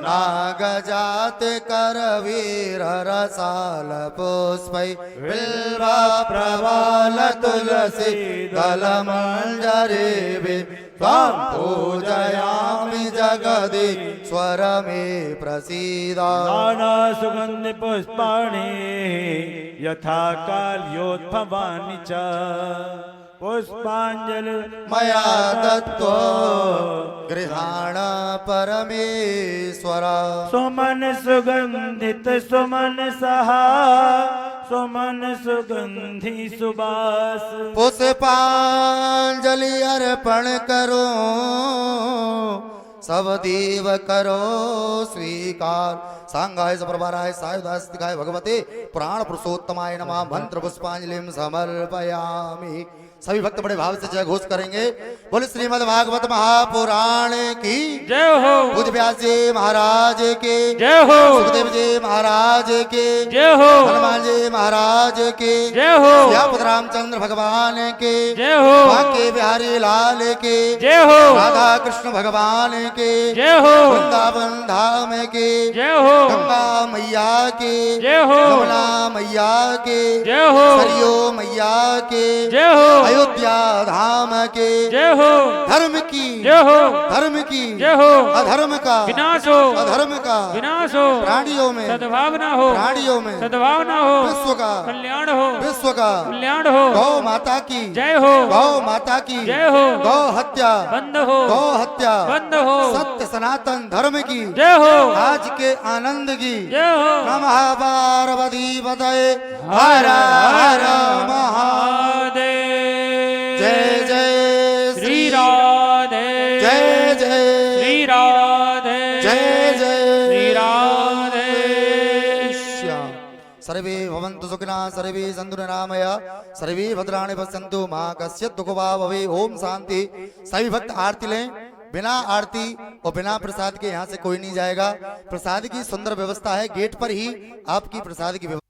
नागजात करवीर रसाल पुष्पै बिल्वा प्रवाल तुलसी दलमंजरी त्वां पूजयामि जगदीश्वर मे प्रसीदा। नाना सुगंधि पुष्पाणि यथा काल्योद्भवानि च पुष्पांजलि मया दत्तो गृहाण परमेश्वर। सुमन सुगंधित सुमन सहा सुमन सुगंधि सुबास। पुष्पांजलि अर्पण करो सब देव करो स्वीकार। सांगाय सप्रभाराय सायुधास्तिकाय भगवते पुराण पुरुषोत्तमाय नमः। मंत्र पुष्पांजलिं समर्पयामि। सभी भक्त बड़े भाव से जय घोष करेंगे। बोले श्रीमद् भागवत महापुराण की जय हो, बुद्ध व्यास जी महाराज के जय हो, सुखदेव जी महाराज के जय हो, हनुमान जी महाराज के जय हो, सियापत रामचंद्र भगवान के जय हो, बांके बिहारी लाल के जय हो, राधा कृष्ण भगवान के जय हो, वृंदावन धाम के जय हो, गंगा मैया के जय हो, यमुना मैया के जय हो, सरयू मैया के जय हो, अयोध्या धाम के जय हो, धर्म की जय हो, धर्म की जय हो, अधर्म का विनाश हो, अधर्म का विनाश हो, प्राणियों में सद्भावना हो, प्राणियों में सद्भावना हो, विश्व का कल्याण हो, विश्व का कल्याण हो, गौ माता की जय हो, गौ माता की जय हो, गौ हत्या बंद हो, गौ हत्या बंद हो, सत्य सनातन धर्म की जय हो, आज के आनंद की जय हो, नमः पार्वती पतये हर हर महादेव। जय जय श्री राधे, जय जय श्री राधे, जय जय श्री राधे श्याम। सर्वे भवन्तु सुखिनः सर्वे सन्तु निरामया सर्वे भद्राणि पश्यन्तु मा कश्चित् दुःखभाग् भवेत्। ओम शांति। सभी भक्त आरती लें। बिना आरती और बिना प्रसाद के यहाँ से कोई नहीं जाएगा। प्रसाद की सुंदर व्यवस्था है, गेट पर ही आपकी प्रसाद की व्यवस्था